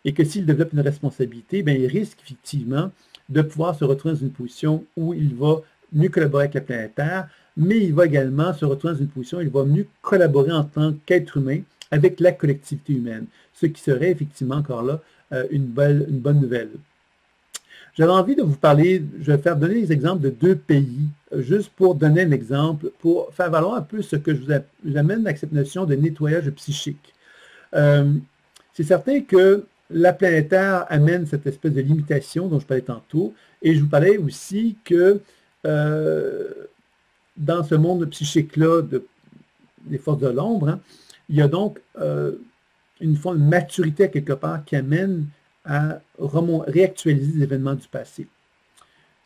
et que s'il développe une responsabilité, bien, il risque effectivement de pouvoir se retrouver dans une position où il va mieux collaborer avec la planète Terre, mais il va également se retrouver dans une position où il va mieux collaborer en tant qu'être humain avec la collectivité humaine, ce qui serait effectivement encore là une bonne nouvelle. J'avais envie de vous parler, je vais donner des exemples de 2 pays, juste pour donner un exemple, pour faire valoir un peu ce que je vous amène avec cette notion de nettoyage psychique. C'est certain que la planète Terre amène cette espèce de limitation dont je parlais tantôt, et je vous parlais aussi que dans ce monde psychique-là des forces de l'ombre, hein, il y a donc une forme de maturité à quelque part qui amène à réactualiser les événements du passé.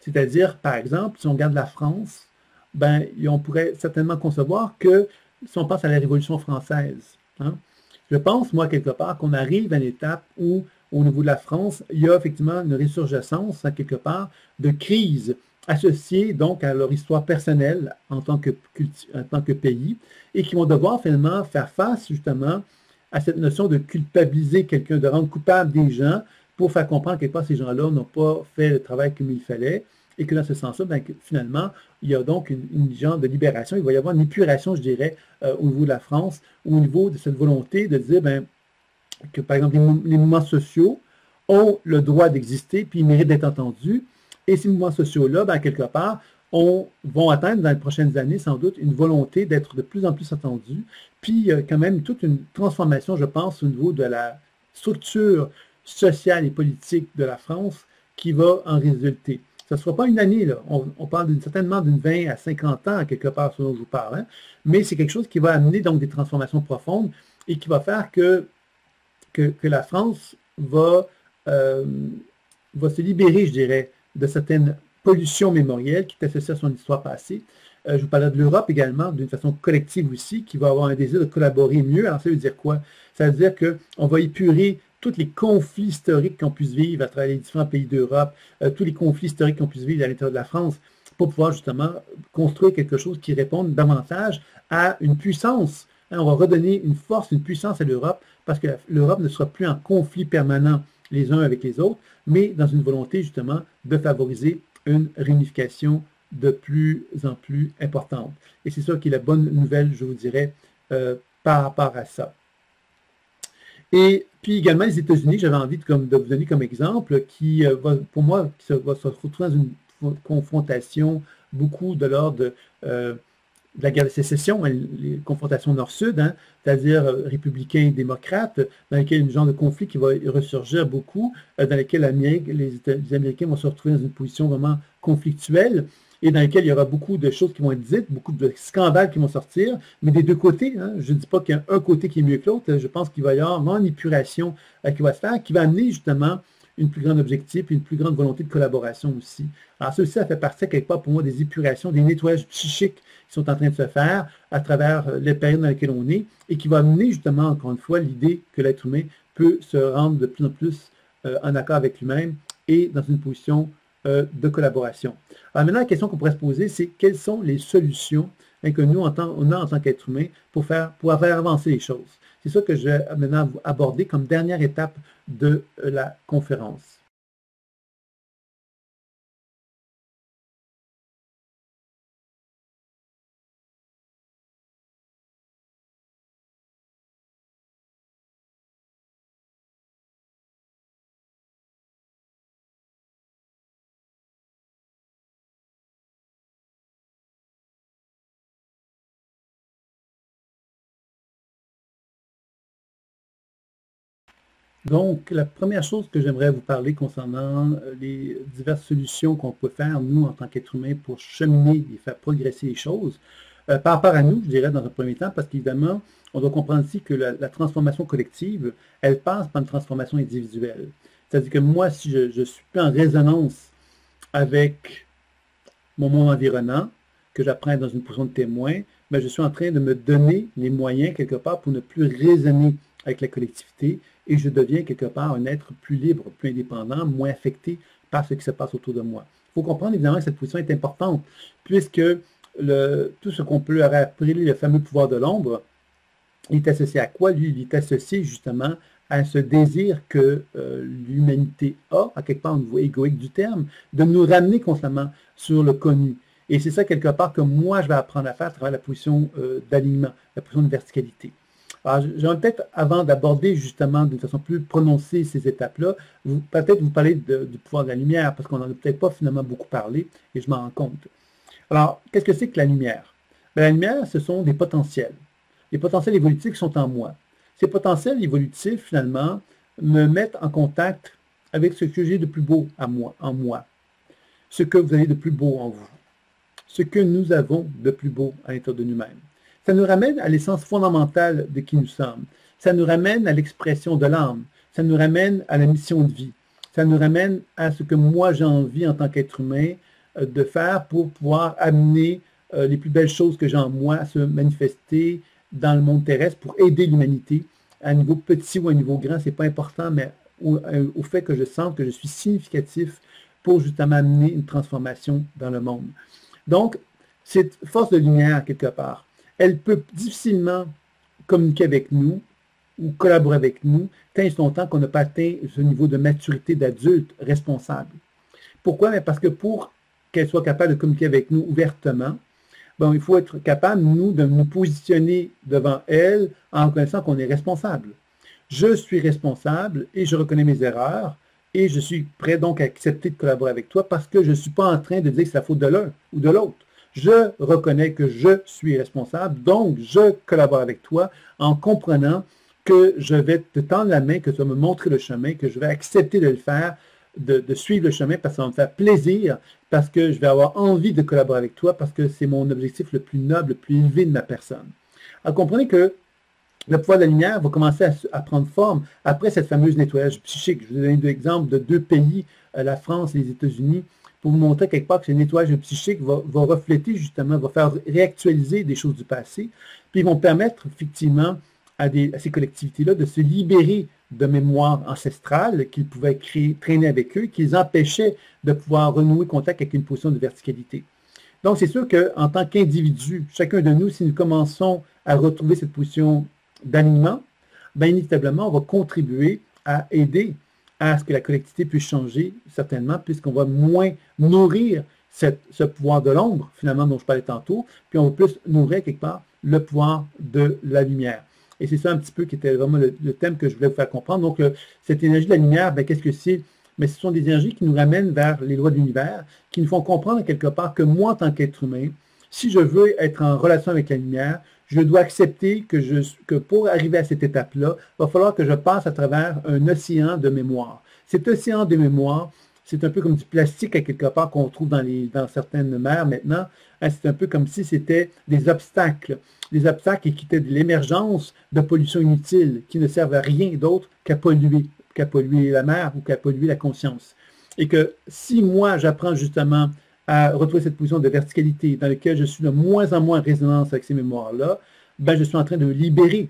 C'est-à-dire, par exemple, si on regarde la France, ben, on pourrait certainement concevoir que, si on pense à la Révolution française, hein, je pense, moi, quelque part, qu'on arrive à une étape où, au niveau de la France, il y a effectivement une résurgescence, hein, quelque part, de crise associée donc à leur histoire personnelle en tant que pays, et qui vont devoir finalement faire face justement à cette notion de culpabiliser quelqu'un, de rendre coupable des gens pour faire comprendre quelque part ces gens-là n'ont pas fait le travail comme il fallait, et que dans ce sens-là, ben, finalement, il y a donc une genre de libération, il va y avoir une épuration, je dirais, au niveau de la France, au niveau de cette volonté de dire ben, que, par exemple, les mouvements sociaux ont le droit d'exister, puis ils méritent d'être entendus, et ces mouvements sociaux-là, ben, quelque part, vont atteindre dans les prochaines années, sans doute, une volonté d'être de plus en plus entendus, puis quand même toute une transformation, je pense, au niveau de la structure sociale et politique de la France qui va en résulter. Ce ne sera pas une année, là. On parle certainement d'une 20 à 50 ans, quelque part, ce dont je vous parle, hein. Mais c'est quelque chose qui va amener donc des transformations profondes et qui va faire que la France va se libérer, je dirais, de certaines pollution mémorielle qui est associée à son histoire passée. Je vous parlais de l'Europe également, d'une façon collective aussi, qui va avoir un désir de collaborer mieux. Alors, ça veut dire quoi? Ça veut dire qu'on va épurer tous les conflits historiques qu'on puisse vivre à travers les différents pays d'Europe, tous les conflits historiques qu'on puisse vivre à l'intérieur de la France, pour pouvoir justement construire quelque chose qui réponde davantage à une puissance. On va redonner une force, une puissance à l'Europe, parce que l'Europe ne sera plus en conflit permanent les uns avec les autres, mais dans une volonté justement de favoriser une réunification de plus en plus importante. Et c'est ça qui est la bonne nouvelle, je vous dirais, par rapport à ça. Et puis également les États-Unis, j'avais envie de vous donner comme exemple, qui pour moi va se retrouver dans une confrontation beaucoup de l'ordre de la guerre de sécession, les confrontations nord-sud, c'est-à-dire républicains et démocrates, dans lesquels il y a une genre de conflit qui va ressurgir beaucoup, dans lesquels les Américains vont se retrouver dans une position vraiment conflictuelle, et dans lesquels il y aura beaucoup de choses qui vont être dites, beaucoup de scandales qui vont sortir, mais des deux côtés. Je ne dis pas qu'il y a un côté qui est mieux que l'autre, je pense qu'il va y avoir vraiment une épuration qui va se faire, qui va amener justement une plus grande objectif et une plus grande volonté de collaboration aussi. Alors ça aussi, ça fait partie quelque part pour moi des épurations, des nettoyages psychiques qui sont en train de se faire à travers les périodes dans lesquelles on est et qui va amener justement, encore une fois, l'idée que l'être humain peut se rendre de plus en plus en accord avec lui-même et dans une position de collaboration. Alors maintenant, la question qu'on pourrait se poser, c'est quelles sont les solutions que nous, on a en tant qu'être humain pour faire avancer les choses. C'est ça que je vais maintenant aborder comme dernière étape de la conférence. Donc, la première chose que j'aimerais vous parler concernant les diverses solutions qu'on peut faire, nous, en tant qu'êtres humains, pour cheminer et faire progresser les choses, par rapport à nous, je dirais, dans un premier temps, parce qu'évidemment, on doit comprendre ici que la transformation collective, elle passe par une transformation individuelle. C'est-à-dire que moi, si je suis plus en résonance avec mon monde environnant, que j'apprends dans une position de témoin, mais je suis en train de me donner les moyens, quelque part, pour ne plus raisonner avec la collectivité, et je deviens quelque part un être plus libre, plus indépendant, moins affecté par ce qui se passe autour de moi. Il faut comprendre évidemment que cette position est importante, puisque tout ce qu'on peut appeler le fameux pouvoir de l'ombre, il est associé à quoi? Lui, il est associé justement à ce désir que l'humanité a, à quelque part au niveau égoïque du terme, de nous ramener constamment sur le connu. Et c'est ça, quelque part, que moi, je vais apprendre à faire à travers la position d'alignement, la position de verticalité. Alors, j'aimerais peut-être, avant d'aborder justement d'une façon plus prononcée ces étapes-là, peut-être vous parler du pouvoir de la lumière, parce qu'on n'en a peut-être pas finalement beaucoup parlé, et je m'en rends compte. Alors, qu'est-ce que c'est que la lumière? Bien, la lumière, ce sont des potentiels. Les potentiels évolutifs sont en moi. Ces potentiels évolutifs, finalement, me mettent en contact avec ce que j'ai de plus beau en moi, ce que vous avez de plus beau en vous, ce que nous avons de plus beau à l'intérieur de nous-mêmes. Ça nous ramène à l'essence fondamentale de qui nous sommes. Ça nous ramène à l'expression de l'âme. Ça nous ramène à la mission de vie. Ça nous ramène à ce que moi j'ai envie en tant qu'être humain de faire pour pouvoir amener les plus belles choses que j'ai en moi à se manifester dans le monde terrestre pour aider l'humanité. À un niveau petit ou à un niveau grand, ce n'est pas important, mais au fait que je sente que je suis significatif pour justement amener une transformation dans le monde. Donc, cette force de lumière, quelque part, elle peut difficilement communiquer avec nous ou collaborer avec nous tant et longtemps qu'on n'a pas atteint ce niveau de maturité d'adulte responsable. Pourquoi? Parce que pour qu'elle soit capable de communiquer avec nous ouvertement, bon, il faut être capable, nous, de nous positionner devant elle en reconnaissant qu'on est responsable. Je suis responsable et je reconnais mes erreurs et je suis prêt donc à accepter de collaborer avec toi parce que je ne suis pas en train de dire que c'est la faute de l'un ou de l'autre. Je reconnais que je suis responsable, donc je collabore avec toi en comprenant que je vais te tendre la main, que tu vas me montrer le chemin, que je vais accepter de le faire, de suivre le chemin parce que ça va me faire plaisir, parce que je vais avoir envie de collaborer avec toi, parce que c'est mon objectif le plus noble, le plus élevé de ma personne. Alors comprenez que le pouvoir de la lumière va commencer à prendre forme après cette fameuse nettoyage psychique. Je vous donne deux exemples de deux pays, la France et les États-Unis, pour vous montrer quelque part que ce nettoyage psychique va refléter justement, va faire réactualiser des choses du passé, puis ils vont permettre effectivement à ces collectivités-là de se libérer de mémoires ancestrales qu'ils pouvaient traîner avec eux, qui les empêchaient de pouvoir renouer contact avec une position de verticalité. Donc, c'est sûr qu'en tant qu'individu, chacun de nous, si nous commençons à retrouver cette position d'alignement, bien inévitablement, on va contribuer à aider à ce que la collectivité puisse changer, certainement, puisqu'on va moins nourrir ce pouvoir de l'ombre, finalement, dont je parlais tantôt, puis on va plus nourrir, quelque part, le pouvoir de la lumière. Et c'est ça un petit peu qui était vraiment le thème que je voulais vous faire comprendre. Donc, cette énergie de la lumière, bien, qu'est-ce que c'est? Mais ce sont des énergies qui nous ramènent vers les lois de l'univers, qui nous font comprendre quelque part que moi, en tant qu'être humain, si je veux être en relation avec la lumière, je dois accepter que pour arriver à cette étape-là, il va falloir que je passe à travers un océan de mémoire. Cet océan de mémoire, c'est un peu comme du plastique à quelque part qu'on trouve dans certaines mers maintenant. C'est un peu comme si c'était des obstacles qui étaient de l'émergence de pollution inutile, qui ne servent à rien d'autre qu'à polluer la mer ou qu'à polluer la conscience. Et que si moi, j'apprends justement à retrouver cette position de verticalité dans laquelle je suis de moins en moins en résonance avec ces mémoires-là, ben, je suis en train de me libérer.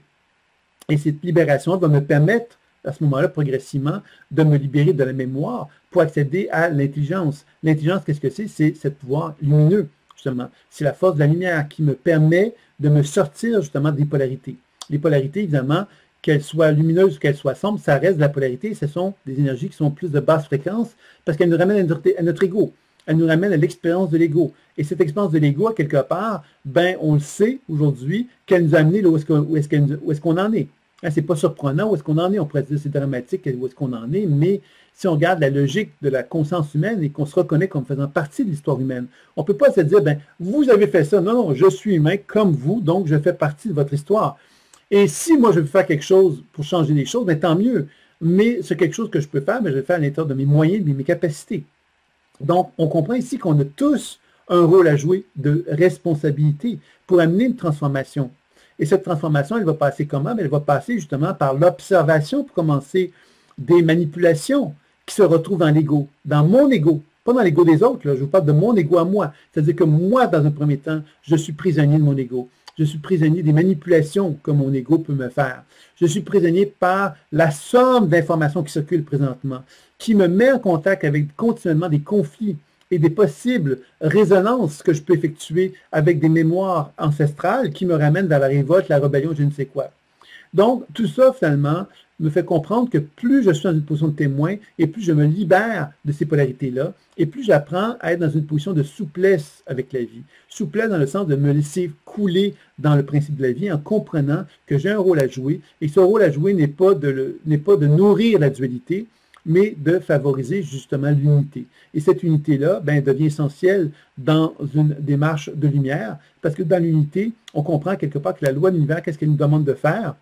Et cette libération va me permettre, à ce moment-là, progressivement, de me libérer de la mémoire pour accéder à l'intelligence. L'intelligence, qu'est-ce que c'est? C'est ce pouvoir lumineux, justement. C'est la force de la lumière qui me permet de me sortir, justement, des polarités. Les polarités, évidemment, qu'elles soient lumineuses ou qu'elles soient sombres, ça reste de la polarité. Ce sont des énergies qui sont plus de basse fréquence parce qu'elles nous ramènent à notre ego. Elle nous ramène à l'expérience de l'ego. Et cette expérience de l'ego, à quelque part, ben, on le sait aujourd'hui qu'elle nous a amené là où est-ce qu'on en est. Hein, c'est pas surprenant où est-ce qu'on en est. On pourrait dire c'est dramatique où est-ce qu'on en est, mais si on regarde la logique de la conscience humaine et qu'on se reconnaît comme faisant partie de l'histoire humaine, on ne peut pas se dire, ben, vous avez fait ça. Non, non, je suis humain comme vous, donc je fais partie de votre histoire. Et si moi je veux faire quelque chose pour changer les choses, ben, tant mieux. Mais c'est quelque chose que je peux faire, mais je vais le faire à l'intérieur de mes moyens, de mes capacités. Donc, on comprend ici qu'on a tous un rôle à jouer de responsabilité pour amener une transformation. Et cette transformation, elle va passer comment? Elle va passer justement par l'observation, pour commencer, des manipulations qui se retrouvent dans l'ego, dans mon ego, pas dans l'ego des autres, là, je vous parle de mon ego à moi. C'est-à-dire que moi, dans un premier temps, je suis prisonnier de mon ego. Je suis prisonnier des manipulations que mon ego peut me faire. Je suis prisonnier par la somme d'informations qui circulent présentement, qui me met en contact avec continuellement des conflits et des possibles résonances que je peux effectuer avec des mémoires ancestrales qui me ramènent vers la révolte, la rébellion, je ne sais quoi. Donc, tout ça, finalement, me fait comprendre que plus je suis dans une position de témoin et plus je me libère de ces polarités-là et plus j'apprends à être dans une position de souplesse avec la vie. Souplesse dans le sens de me laisser couler dans le principe de la vie en comprenant que j'ai un rôle à jouer et ce rôle à jouer n'est pas de nourrir la dualité, mais de favoriser justement l'unité. Et cette unité-là ben, devient essentielle dans une démarche de lumière parce que dans l'unité, on comprend quelque part que la loi de l'univers, qu'est-ce qu'elle nous demande de faire?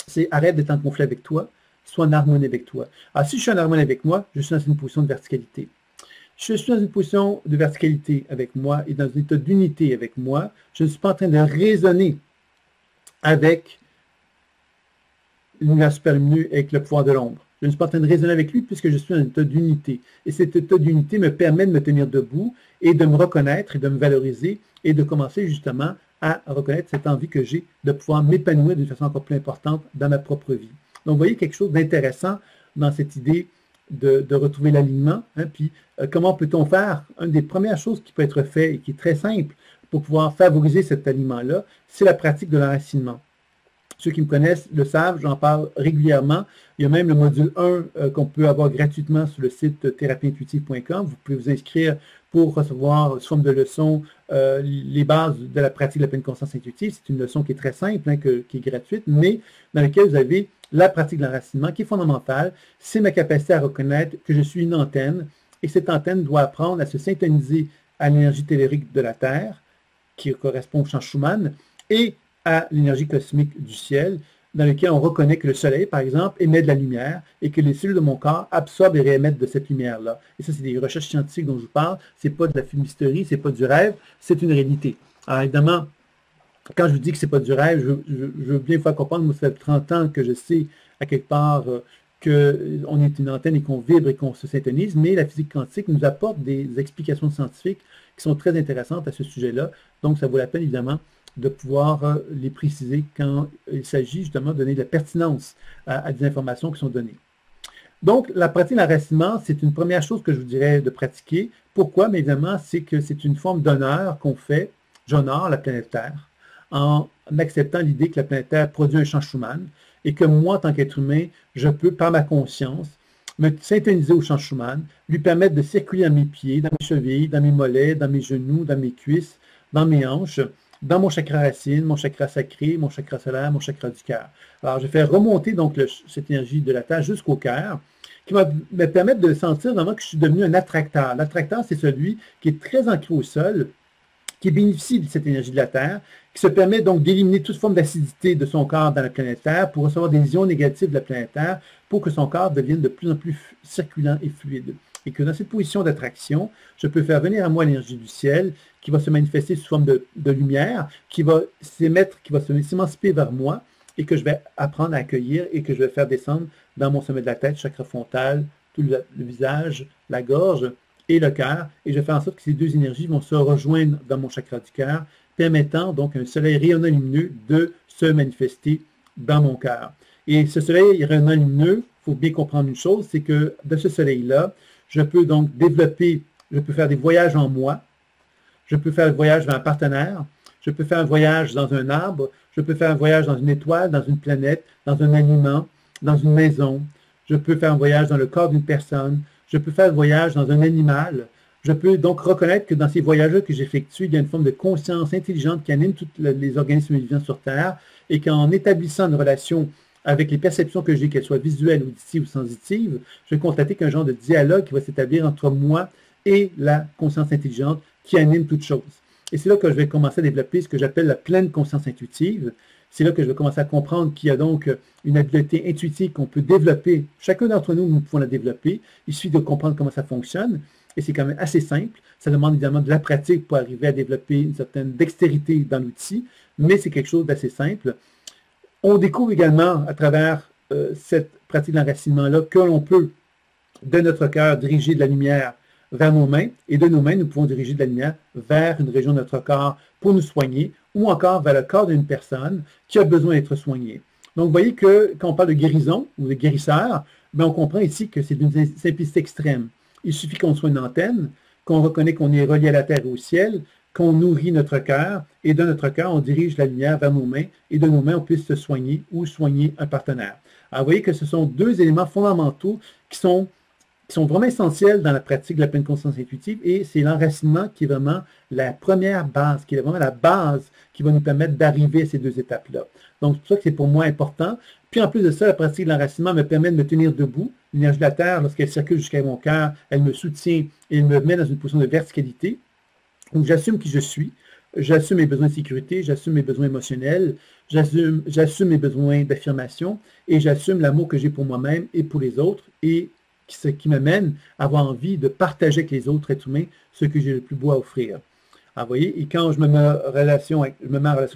C'est arrête d'être en conflit avec toi, sois en harmonie avec toi. Alors, si je suis en harmonie avec moi, je suis dans une position de verticalité. Je suis dans une position de verticalité avec moi et dans un état d'unité avec moi. Je ne suis pas en train de raisonner avec l'univers super lumineux, avec le pouvoir de l'ombre. Je ne suis pas en train de raisonner avec lui puisque je suis dans un état d'unité. Et cet état d'unité me permet de me tenir debout et de me reconnaître et de me valoriser et de commencer justement à reconnaître cette envie que j'ai de pouvoir m'épanouir d'une façon encore plus importante dans ma propre vie. Donc, vous voyez quelque chose d'intéressant dans cette idée de retrouver l'alignement. Hein, puis, comment peut-on faire? Une des premières choses qui peut être faite et qui est très simple pour pouvoir favoriser cet alignement-là, c'est la pratique de l'enracinement. Ceux qui me connaissent le savent, j'en parle régulièrement. Il y a même le module 1 qu'on peut avoir gratuitement sur le site thérapieintuitive.com. Vous pouvez vous inscrire pour recevoir sous forme de leçon les bases de la pratique de la pleine conscience intuitive. C'est une leçon qui est très simple, hein, qui est gratuite, mais dans laquelle vous avez la pratique de l'enracinement qui est fondamentale. C'est ma capacité à reconnaître que je suis une antenne et cette antenne doit apprendre à se syntoniser à l'énergie tellurique de la Terre, qui correspond au champ Schumann, et à l'énergie cosmique du ciel, dans lequel on reconnaît que le soleil, par exemple, émet de la lumière et que les cellules de mon corps absorbent et réémettent de cette lumière-là. Et ça, c'est des recherches scientifiques dont je vous parle. Ce n'est pas de la fumisterie, ce n'est pas du rêve, c'est une réalité. Alors évidemment, quand je vous dis que ce n'est pas du rêve, je veux bien vous faire comprendre, moi, ça fait 30 ans que je sais, à quelque part, qu'on est une antenne et qu'on vibre et qu'on se syntonise, mais la physique quantique nous apporte des explications scientifiques qui sont très intéressantes à ce sujet-là. Donc, ça vaut la peine, évidemment, de pouvoir les préciser quand il s'agit justement de donner de la pertinence à des informations qui sont données. Donc, la pratique d'enracinement, c'est une première chose que je vous dirais de pratiquer. Pourquoi? Mais évidemment, c'est que c'est une forme d'honneur qu'on fait. J'honore la planète Terre en acceptant l'idée que la planète Terre produit un champ Schumann et que moi, en tant qu'être humain, je peux, par ma conscience, me syntoniser au champ Schumann, lui permettre de circuler dans mes pieds, dans mes chevilles, dans mes mollets, dans mes genoux, dans mes cuisses, dans mes hanches, dans mon chakra racine, mon chakra sacré, mon chakra solaire, mon chakra du cœur. Alors, je fais remonter donc cette énergie de la Terre jusqu'au cœur, qui va me permettre de sentir vraiment que je suis devenu un attracteur. L'attracteur, c'est celui qui est très ancré au sol, qui bénéficie de cette énergie de la Terre, qui se permet donc d'éliminer toute forme d'acidité de son corps dans la planète Terre pour recevoir des ions négatifs de la planète Terre pour que son corps devienne de plus en plus circulant et fluide. Et que dans cette position d'attraction, je peux faire venir à moi l'énergie du ciel qui va se manifester sous forme de lumière, qui va s'émettre, qui va s'émanciper vers moi et que je vais apprendre à accueillir et que je vais faire descendre dans mon sommet de la tête, chakra frontal, tout le visage, la gorge et le cœur. Et je vais faire en sorte que ces deux énergies vont se rejoindre dans mon chakra du cœur, permettant donc à un soleil rayonnant lumineux de se manifester dans mon cœur. Et ce soleil rayonnant lumineux, il faut bien comprendre une chose, c'est que de ce soleil-là, je peux donc développer, je peux faire des voyages en moi, je peux faire un voyage vers un partenaire, je peux faire un voyage dans un arbre, je peux faire un voyage dans une étoile, dans une planète, dans un aliment, dans une maison, je peux faire un voyage dans le corps d'une personne, je peux faire un voyage dans un animal. Je peux donc reconnaître que dans ces voyages que j'effectue, il y a une forme de conscience intelligente qui anime tous les organismes vivants sur Terre et qu'en établissant une relation avec les perceptions que j'ai, qu'elles soient visuelles, auditives ou sensitives, je vais constater qu'un genre de dialogue qui va s'établir entre moi et la conscience intelligente qui anime toute chose. Et c'est là que je vais commencer à développer ce que j'appelle la pleine conscience intuitive. C'est là que je vais commencer à comprendre qu'il y a donc une habileté intuitive qu'on peut développer. Chacun d'entre nous, nous pouvons la développer. Il suffit de comprendre comment ça fonctionne. Et c'est quand même assez simple. Ça demande évidemment de la pratique pour arriver à développer une certaine dextérité dans l'outil, mais c'est quelque chose d'assez simple. On découvre également à travers cette pratique d'enracinement-là que l'on peut, de notre cœur, diriger de la lumière vers nos mains, et de nos mains, nous pouvons diriger de la lumière vers une région de notre corps pour nous soigner, ou encore vers le corps d'une personne qui a besoin d'être soignée. Donc, vous voyez que quand on parle de guérison ou de guérisseur, ben, on comprend ici que c'est d'une simplicité extrême. Il suffit qu'on soit une antenne, qu'on reconnaît qu'on est relié à la terre et au ciel, qu'on nourrit notre cœur, et de notre cœur, on dirige la lumière vers nos mains, et de nos mains, on puisse se soigner ou soigner un partenaire. Alors, vous voyez que ce sont deux éléments fondamentaux qui sont vraiment essentiels dans la pratique de la pleine conscience intuitive, et c'est l'enracinement qui est vraiment la première base, qui est vraiment la base qui va nous permettre d'arriver à ces deux étapes-là. Donc, c'est pour ça que c'est pour moi important. Puis en plus de ça, la pratique de l'enracinement me permet de me tenir debout. L'énergie de la Terre, lorsqu'elle circule jusqu'à mon cœur, elle me soutient et elle me met dans une position de verticalité. Donc, j'assume qui je suis, j'assume mes besoins de sécurité, j'assume mes besoins émotionnels, j'assume mes besoins d'affirmation et j'assume l'amour que j'ai pour moi-même et pour les autres, et ce qui m'amène à avoir envie de partager avec les autres êtres humains ce que j'ai le plus beau à offrir. Alors, vous voyez, et quand je me mets en relation avec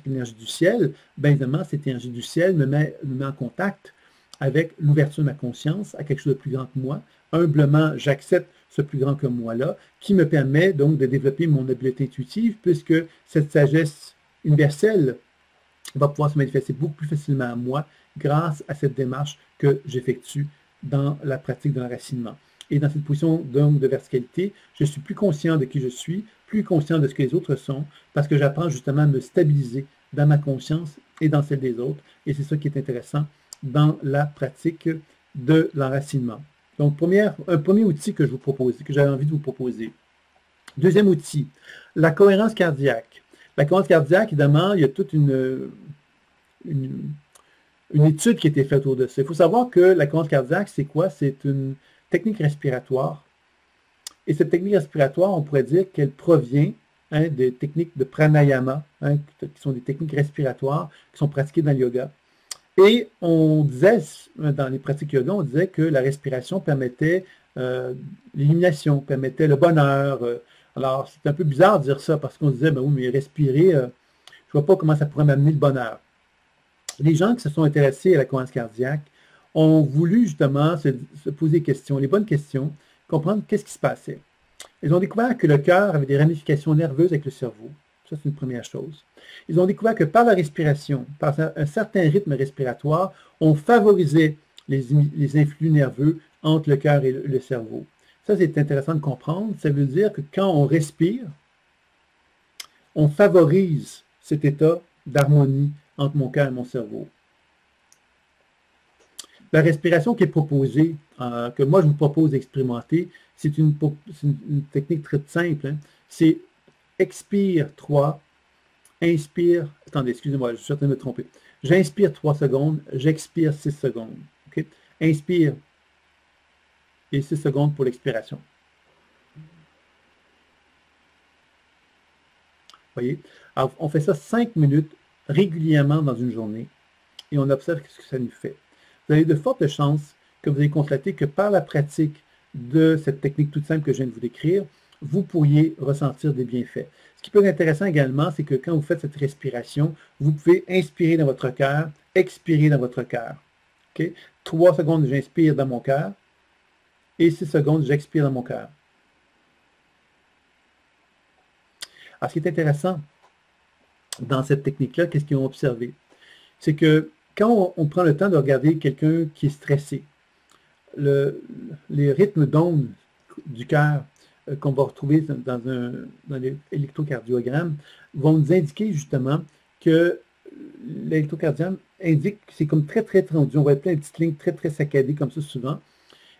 l'énergie du ciel, bien évidemment, cette énergie du ciel me met en contact avec l'ouverture de ma conscience à quelque chose de plus grand que moi. Humblement, j'accepte ce plus grand que moi-là, qui me permet donc de développer mon habileté intuitive, puisque cette sagesse universelle va pouvoir se manifester beaucoup plus facilement à moi grâce à cette démarche que j'effectue dans la pratique de l'enracinement. Et dans cette position donc de verticalité, je suis plus conscient de qui je suis, plus conscient de ce que les autres sont, parce que j'apprends justement à me stabiliser dans ma conscience et dans celle des autres. Et c'est ça qui est intéressant dans la pratique de l'enracinement. Donc, un premier outil que je vous propose, que j'avais envie de vous proposer. Deuxième outil, la cohérence cardiaque. La cohérence cardiaque, évidemment, il y a toute une étude qui a été faite autour de ça. Il faut savoir que la cohérence cardiaque, c'est quoi? C'est une technique respiratoire. Et cette technique respiratoire, on pourrait dire qu'elle provient des techniques de pranayama, qui sont des techniques respiratoires qui sont pratiquées dans le yoga. Et on disait, dans les pratiques yoga, on disait que la respiration permettait l'illumination, permettait le bonheur. Alors, c'est un peu bizarre de dire ça, parce qu'on se disait, ben oui, mais respirer, je ne vois pas comment ça pourrait m'amener le bonheur. Les gens qui se sont intéressés à la cohérence cardiaque ont voulu justement se poser des questions, les bonnes questions, comprendre qu'est-ce qui se passait. Ils ont découvert que le cœur avait des ramifications nerveuses avec le cerveau. Ça, c'est une première chose. Ils ont découvert que par la respiration, par un certain rythme respiratoire, on favorisait les influx nerveux entre le cœur et le cerveau. Ça, c'est intéressant de comprendre. Ça veut dire que quand on respire, on favorise cet état d'harmonie entre mon cœur et mon cerveau. La respiration qui est proposée, que moi je vous propose d'expérimenter, c'est une technique très simple. Hein. C'est expire 3, inspire, attendez, excusez-moi, je suis en train de me tromper. J'inspire 3 secondes, j'expire 6 secondes. Okay? Inspire et 6 secondes pour l'expiration. Voyez? Alors, on fait ça 5 minutes régulièrement dans une journée et on observe ce que ça nous fait. Vous avez de fortes chances que vous allez constater que par la pratique de cette technique toute simple que je viens de vous décrire, vous pourriez ressentir des bienfaits. Ce qui peut être intéressant également, c'est que quand vous faites cette respiration, vous pouvez inspirer dans votre cœur, expirer dans votre cœur. Okay? 3 secondes, j'inspire dans mon cœur et 6 secondes, j'expire dans mon cœur. Alors, ce qui est intéressant dans cette technique-là, qu'est-ce qu'ils ont observé? C'est que quand on prend le temps de regarder quelqu'un qui est stressé, les rythmes d'ondes du cœur qu'on va retrouver dans l'électrocardiogramme vont nous indiquer justement que l'électrocardiogramme indique que c'est comme très, très tendu. On voit plein de petites lignes très, très saccadées comme ça souvent.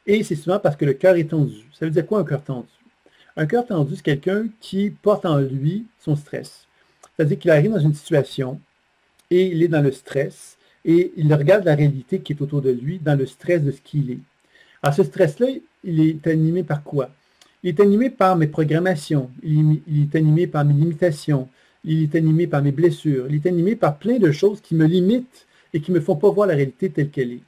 Et c'est souvent parce que le cœur est tendu. Ça veut dire quoi un cœur tendu? Un cœur tendu, c'est quelqu'un qui porte en lui son stress. C'est-à-dire qu'il arrive dans une situation et il est dans le stress et il regarde la réalité qui est autour de lui dans le stress de ce qu'il est. Alors ce stress-là, il est animé par quoi? Il est animé par mes programmations, il est animé par mes limitations, il est animé par mes blessures, il est animé par plein de choses qui me limitent et qui ne me font pas voir la réalité telle qu'elle est.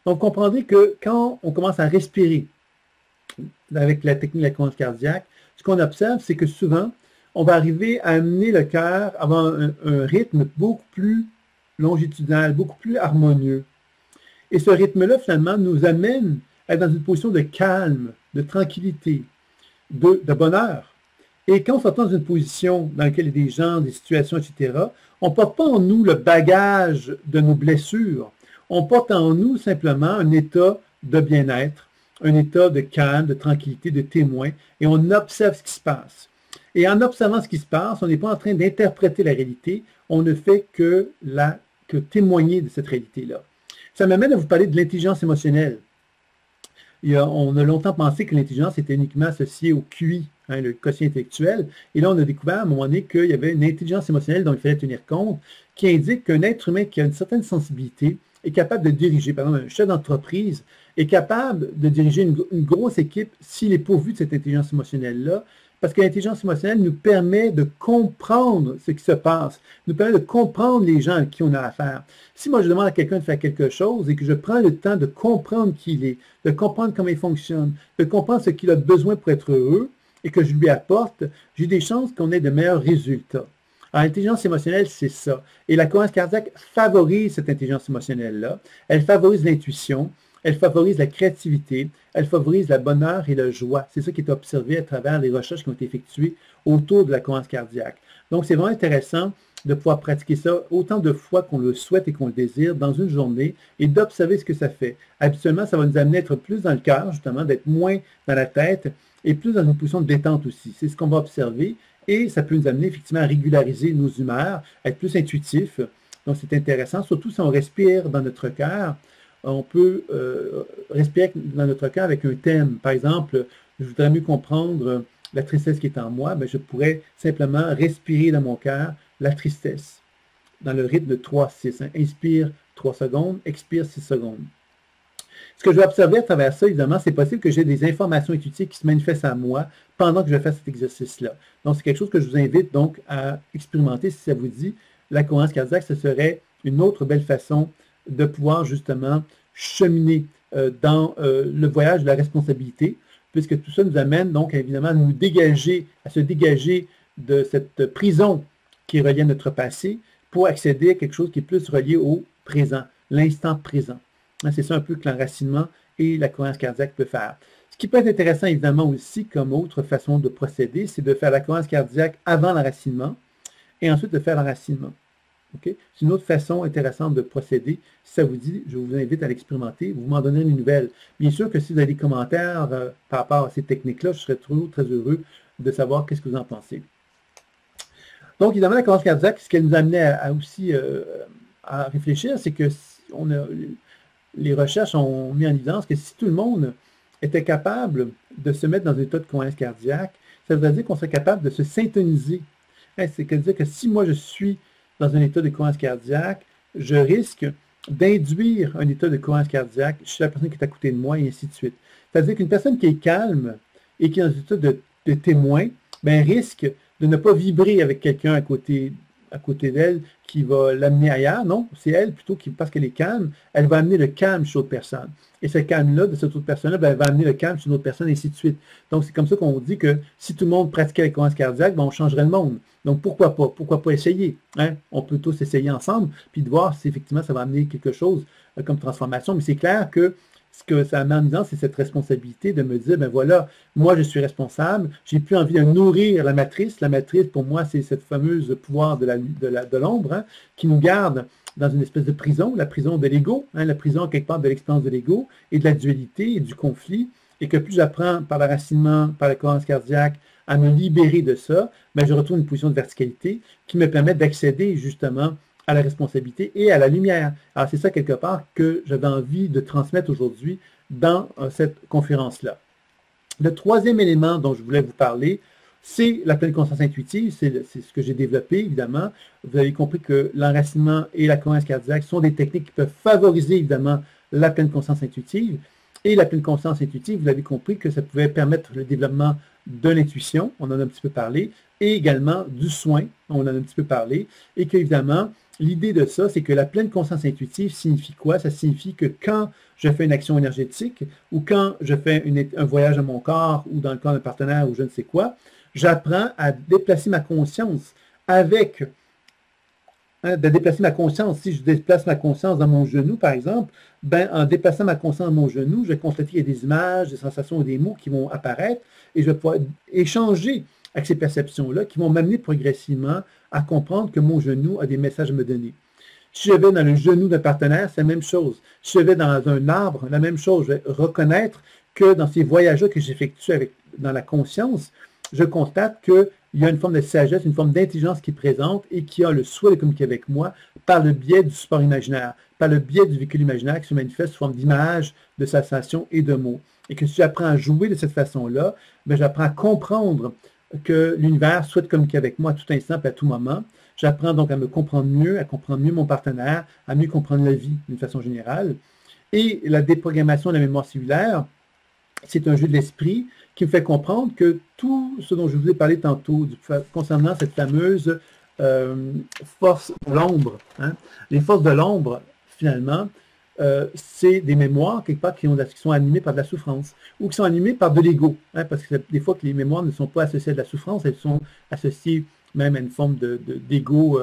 Donc comprendrez que quand on commence à respirer avec la technique de la cohérence cardiaque, ce qu'on observe, c'est que souvent, on va arriver à amener le cœur à avoir un rythme beaucoup plus longitudinal, beaucoup plus harmonieux. Et ce rythme-là, finalement, nous amène à être dans une position de calme, de tranquillité, de bonheur. Et quand on se retrouve dans une position dans laquelle il y a des gens, des situations, etc., on ne porte pas en nous le bagage de nos blessures. On porte en nous simplement un état de bien-être, un état de calme, de tranquillité, de témoin, et on observe ce qui se passe. Et en observant ce qui se passe, on n'est pas en train d'interpréter la réalité, on ne fait que témoigner de cette réalité-là. Ça m'amène à vous parler de l'intelligence émotionnelle. On a longtemps pensé que l'intelligence était uniquement associée au QI, hein, le quotient intellectuel, et là on a découvert à un moment donné qu'il y avait une intelligence émotionnelle dont il fallait tenir compte, qui indique qu'un être humain qui a une certaine sensibilité est capable de diriger, par exemple un chef d'entreprise, est capable de diriger une grosse équipe s'il est pourvu de cette intelligence émotionnelle-là, parce que l'intelligence émotionnelle nous permet de comprendre ce qui se passe, nous permet de comprendre les gens à qui on a affaire. Si moi je demande à quelqu'un de faire quelque chose et que je prends le temps de comprendre qui il est, de comprendre comment il fonctionne, de comprendre ce qu'il a besoin pour être heureux et que je lui apporte, j'ai des chances qu'on ait de meilleurs résultats. Alors, l'intelligence émotionnelle, c'est ça. Et la cohérence cardiaque favorise cette intelligence émotionnelle-là. Elle favorise l'intuition, elle favorise la créativité, elle favorise la bonheur et la joie. C'est ça qui est observé à travers les recherches qui ont été effectuées autour de la cohérence cardiaque. Donc, c'est vraiment intéressant de pouvoir pratiquer ça autant de fois qu'on le souhaite et qu'on le désire dans une journée et d'observer ce que ça fait. Habituellement, ça va nous amener à être plus dans le cœur, justement, d'être moins dans la tête et plus dans une position de détente aussi. C'est ce qu'on va observer et ça peut nous amener effectivement à régulariser nos humeurs, à être plus intuitif. Donc, c'est intéressant, surtout si on respire dans notre cœur. On peut respirer dans notre cœur avec un thème. Par exemple, je voudrais mieux comprendre la tristesse qui est en moi, ben, je pourrais simplement respirer dans mon cœur la tristesse, dans le rythme de 3-6. Hein. Inspire 3 secondes, expire 6 secondes. Ce que je vais observer à travers ça, évidemment, c'est possible que j'ai des informations intuitives qui se manifestent à moi pendant que je fais cet exercice-là. Donc, c'est quelque chose que je vous invite donc à expérimenter si ça vous dit. La cohérence cardiaque, ce serait une autre belle façon de pouvoir justement cheminer dans le voyage de la responsabilité, puisque tout ça nous amène donc évidemment à nous dégager, à se dégager de cette prison qui est reliée à notre passé pour accéder à quelque chose qui est plus relié au présent, l'instant présent. Hein, c'est ça un peu que l'enracinement et la cohérence cardiaque peuvent faire. Ce qui peut être intéressant, évidemment, aussi, comme autre façon de procéder, c'est de faire la cohérence cardiaque avant l'enracinement et ensuite de faire l'enracinement. Okay? C'est une autre façon intéressante de procéder. Si ça vous dit, je vous invite à l'expérimenter. Vous m'en donnerez une nouvelle. Bien sûr que si vous avez des commentaires par rapport à ces techniques-là, je serais toujours très heureux de savoir qu'est-ce que vous en pensez. Donc, évidemment, la cohérence cardiaque, ce qu'elle nous amenait aussi à réfléchir, c'est que les recherches ont mis en évidence que si tout le monde était capable de se mettre dans un état de cohérence cardiaque, ça voudrait dire qu'on serait capable de se syntoniser. Hein, c'est-à-dire que si moi je suis dans un état de cohérence cardiaque, je risque d'induire un état de cohérence cardiaque chez la personne qui est à côté de moi et ainsi de suite. C'est-à-dire qu'une personne qui est calme et qui est dans un état de témoin, ben, risque de ne pas vibrer avec quelqu'un à côté d'elle qui va l'amener ailleurs. Non, c'est elle plutôt qui, parce qu'elle est calme, elle va amener le calme chez l'autre personne. Et ce calme-là, de cette autre personne-là, ben, elle va amener le calme chez une autre personne, et ainsi de suite. Donc, c'est comme ça qu'on dit que si tout le monde pratiquait la cohérence cardiaque, ben, on changerait le monde. Donc, pourquoi pas? Pourquoi pas essayer? Hein? On peut tous essayer ensemble, puis de voir si effectivement ça va amener quelque chose comme transformation. Mais c'est clair que ce que ça met en évidence, c'est cette responsabilité de me dire, ben voilà, moi je suis responsable, j'ai plus envie de nourrir la matrice. La matrice, pour moi, c'est cette fameuse pouvoir de l'ombre, hein, qui nous garde dans une espèce de prison, la prison de l'ego, hein, la prison quelque part de l'expérience de l'ego et de la dualité et du conflit, et que plus j'apprends par l'enracinement, par la cohérence cardiaque, à me libérer de ça, ben je retrouve une position de verticalité qui me permet d'accéder justement à la responsabilité et à la lumière. Alors, c'est ça, quelque part, que j'avais envie de transmettre aujourd'hui dans cette conférence-là. Le troisième élément dont je voulais vous parler, c'est la pleine conscience intuitive. C'est ce que j'ai développé, évidemment. Vous avez compris que l'enracinement et la cohérence cardiaque sont des techniques qui peuvent favoriser, évidemment, la pleine conscience intuitive. Et la pleine conscience intuitive, vous avez compris que ça pouvait permettre le développement de l'intuition, on en a un petit peu parlé, et également du soin, on en a un petit peu parlé, et qu'évidemment, l'idée de ça, c'est que la pleine conscience intuitive signifie quoi? Ça signifie que quand je fais une action énergétique ou quand je fais un voyage à mon corps ou dans le corps d'un partenaire ou je ne sais quoi, j'apprends à déplacer ma conscience avec, de déplacer ma conscience. Si je déplace ma conscience dans mon genou, par exemple, ben, en déplaçant ma conscience dans mon genou, je vais constater qu'il y a des images, des sensations et des mots qui vont apparaître et je vais pouvoir échanger avec ces perceptions-là qui vont m'amener progressivement à comprendre que mon genou a des messages à me donner. Si je vais dans le genou d'un partenaire, c'est la même chose. Si je vais dans un arbre, la même chose. Je vais reconnaître que dans ces voyages-là que j'effectue dans la conscience, je constate qu'il y a une forme de sagesse, une forme d'intelligence qui est présente et qui a le souhait de communiquer avec moi par le biais du support imaginaire, par le biais du véhicule imaginaire qui se manifeste sous forme d'images, de sensations et de mots. Et que si j'apprends à jouer de cette façon-là, ben j'apprends à comprendre que l'univers souhaite communiquer avec moi à tout instant et à tout moment. J'apprends donc à me comprendre mieux, à comprendre mieux mon partenaire, à mieux comprendre la vie d'une façon générale. Et la déprogrammation de la mémoire cellulaire, c'est un jeu de l'esprit qui me fait comprendre que tout ce dont je vous ai parlé tantôt concernant cette fameuse force de l'ombre, hein, les forces de l'ombre, finalement, c'est des mémoires, quelque part, qui sont animées par de la souffrance ou qui sont animées par de l'ego. Hein, parce que des fois, que les mémoires ne sont pas associées à de la souffrance, elles sont associées même à une forme d'ego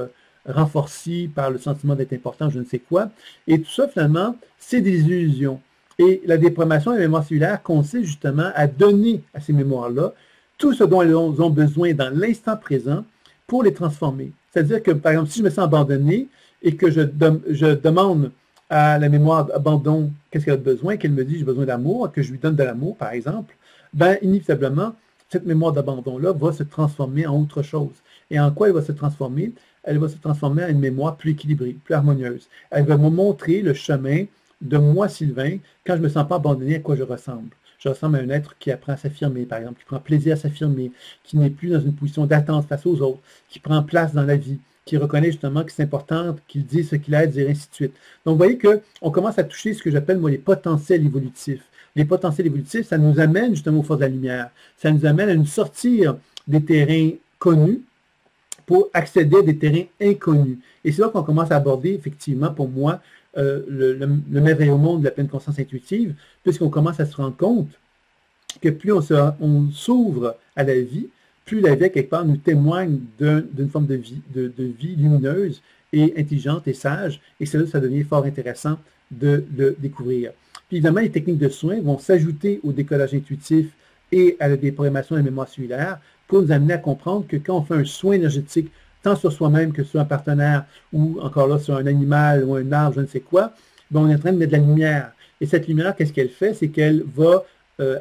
renforcée par le sentiment d'être important, je ne sais quoi. Et tout ça, finalement, c'est des illusions. Et la déprogrammation de la mémoire cellulaire consiste justement à donner à ces mémoires-là tout ce dont elles ont besoin dans l'instant présent pour les transformer. C'est-à-dire que, par exemple, si je me sens abandonné et que je demande à la mémoire d'abandon qu'est-ce qu'elle a besoin, qu'elle me dit j'ai besoin d'amour, que je lui donne de l'amour, par exemple, ben inévitablement, cette mémoire d'abandon-là va se transformer en autre chose. Et en quoi elle va se transformer? Elle va se transformer en une mémoire plus équilibrée, plus harmonieuse. Elle va me montrer le chemin de moi, Sylvain, quand je ne me sens pas abandonné, à quoi je ressemble. Je ressemble à un être qui apprend à s'affirmer, par exemple, qui prend plaisir à s'affirmer, qui n'est plus dans une position d'attente face aux autres, qui prend place dans la vie, qui reconnaît justement que c'est important, qu'il dise ce qu'il a à dire, et ainsi de suite. Donc, vous voyez qu'on commence à toucher ce que j'appelle, moi, les potentiels évolutifs. Les potentiels évolutifs, ça nous amène justement aux forces de la lumière. Ça nous amène à nous sortir des terrains connus pour accéder à des terrains inconnus. Et c'est là qu'on commence à aborder, effectivement, pour moi, le merveilleux monde de la pleine conscience intuitive, puisqu'on commence à se rendre compte que plus on s'ouvre à la vie, plus la vie, quelque part, nous témoigne d'une forme de vie lumineuse et intelligente et sage. Et c'est là que ça devient fort intéressant de le découvrir. Puis évidemment, les techniques de soins vont s'ajouter au décollage intuitif et à la déprogrammation de la mémoire cellulaire pour nous amener à comprendre que quand on fait un soin énergétique, tant sur soi-même que sur un partenaire ou encore là sur un animal ou un arbre, je ne sais quoi, bien, on est en train de mettre de la lumière. Et cette lumière, qu'est-ce qu'elle fait? C'est qu'elle va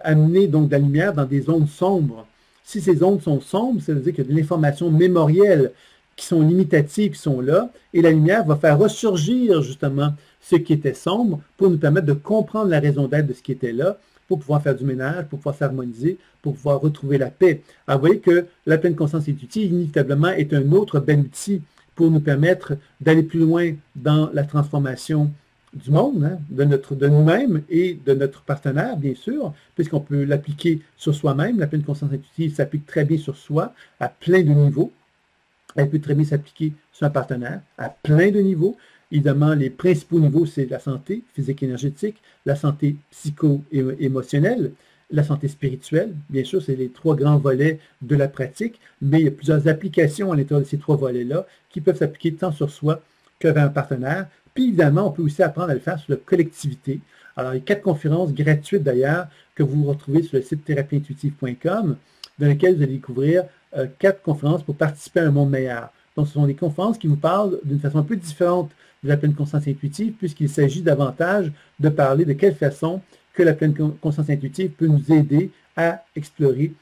amener donc de la lumière dans des zones sombres. Si ces zones sont sombres, ça veut dire qu'il y a de l'information mémorielle qui sont limitatives, qui sont là, et la lumière va faire ressurgir justement ce qui était sombre pour nous permettre de comprendre la raison d'être de ce qui était là, pour pouvoir faire du ménage, pour pouvoir s'harmoniser, pour pouvoir retrouver la paix. Alors, vous voyez que la pleine conscience intuitive, inévitablement, est un autre bel outil pour nous permettre d'aller plus loin dans la transformation du monde, hein, de nous-mêmes et de notre partenaire, bien sûr, puisqu'on peut l'appliquer sur soi-même. La pleine conscience intuitive s'applique très bien sur soi, à plein de niveaux. Elle peut très bien s'appliquer sur un partenaire, à plein de niveaux. Évidemment, les principaux niveaux, c'est la santé physique et énergétique, la santé psycho-émotionnelle, la santé spirituelle. Bien sûr, c'est les trois grands volets de la pratique, mais il y a plusieurs applications à l'intérieur de ces trois volets-là qui peuvent s'appliquer tant sur soi qu'avec un partenaire. Puis évidemment, on peut aussi apprendre à le faire sur la collectivité. Alors, il y a 4 conférences gratuites d'ailleurs que vous retrouvez sur le site thérapie-intuitive.com dans lesquelles vous allez découvrir 4 conférences pour participer à un monde meilleur. Donc, ce sont des conférences qui vous parlent d'une façon un peu différente de la pleine conscience intuitive, puisqu'il s'agit davantage de parler de quelle façon que la pleine conscience intuitive peut nous aider à explorer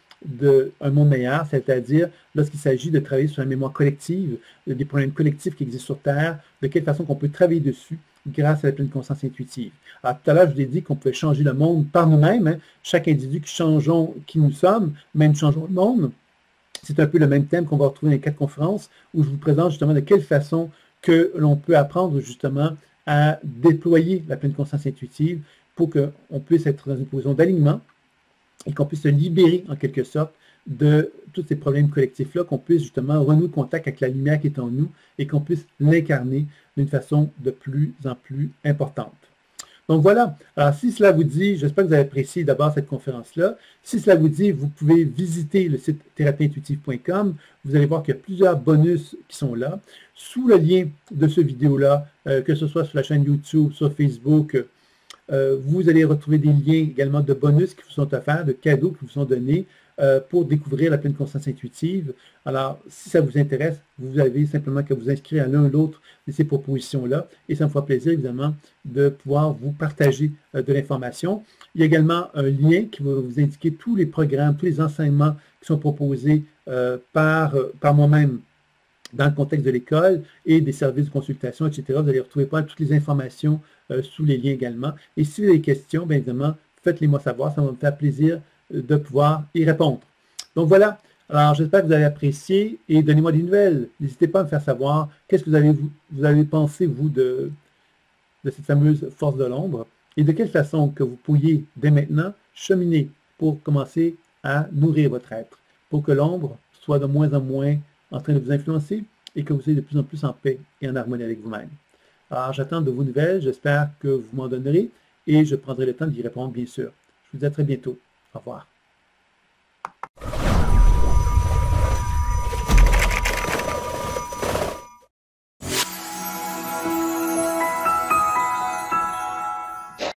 un monde meilleur, c'est-à-dire lorsqu'il s'agit de travailler sur la mémoire collective, des problèmes collectifs qui existent sur Terre, de quelle façon qu'on peut travailler dessus grâce à la pleine conscience intuitive. Alors, tout à l'heure, je vous ai dit qu'on pouvait changer le monde par nous-mêmes. Hein. Chaque individu qui nous sommes, même changeons le monde. C'est un peu le même thème qu'on va retrouver dans les 4 conférences où je vous présente justement de quelle façon que l'on peut apprendre justement à déployer la pleine conscience intuitive pour qu'on puisse être dans une position d'alignement et qu'on puisse se libérer en quelque sorte de tous ces problèmes collectifs-là, qu'on puisse justement renouer contact avec la lumière qui est en nous et qu'on puisse l'incarner d'une façon de plus en plus importante. Donc voilà, alors si cela vous dit, j'espère que vous avez apprécié d'abord cette conférence-là. Si cela vous dit, vous pouvez visiter le site thérapie-intuitive.com. Vous allez voir qu'il y a plusieurs bonus qui sont là. Sous le lien de ce vidéo-là, que ce soit sur la chaîne YouTube, sur Facebook, vous allez retrouver des liens également de bonus qui vous sont offerts, de cadeaux qui vous sont donnés pour découvrir la pleine conscience intuitive. Alors, si ça vous intéresse, vous avez simplement qu'à vous inscrire à l'un ou l'autre de ces propositions-là et ça me fera plaisir, évidemment, de pouvoir vous partager de l'information. Il y a également un lien qui va vous indiquer tous les programmes, tous les enseignements qui sont proposés par moi-même dans le contexte de l'école et des services de consultation, etc. Vous allez retrouver toutes les informations sous les liens également. Et si vous avez des questions, bien évidemment, faites-les-moi savoir. Ça va me faire plaisir de pouvoir y répondre. Donc voilà. Alors, j'espère que vous avez apprécié et donnez-moi des nouvelles. N'hésitez pas à me faire savoir qu'est-ce que vous avez pensé, vous, de cette fameuse force de l'ombre et de quelle façon que vous pourriez, dès maintenant, cheminer pour commencer à nourrir votre être, pour que l'ombre soit de moins en moins en train de vous influencer et que vous soyez de plus en plus en paix et en harmonie avec vous-même. Alors, j'attends de vos nouvelles, j'espère que vous m'en donnerez et je prendrai le temps d'y répondre, bien sûr. Je vous dis à très bientôt. Au revoir.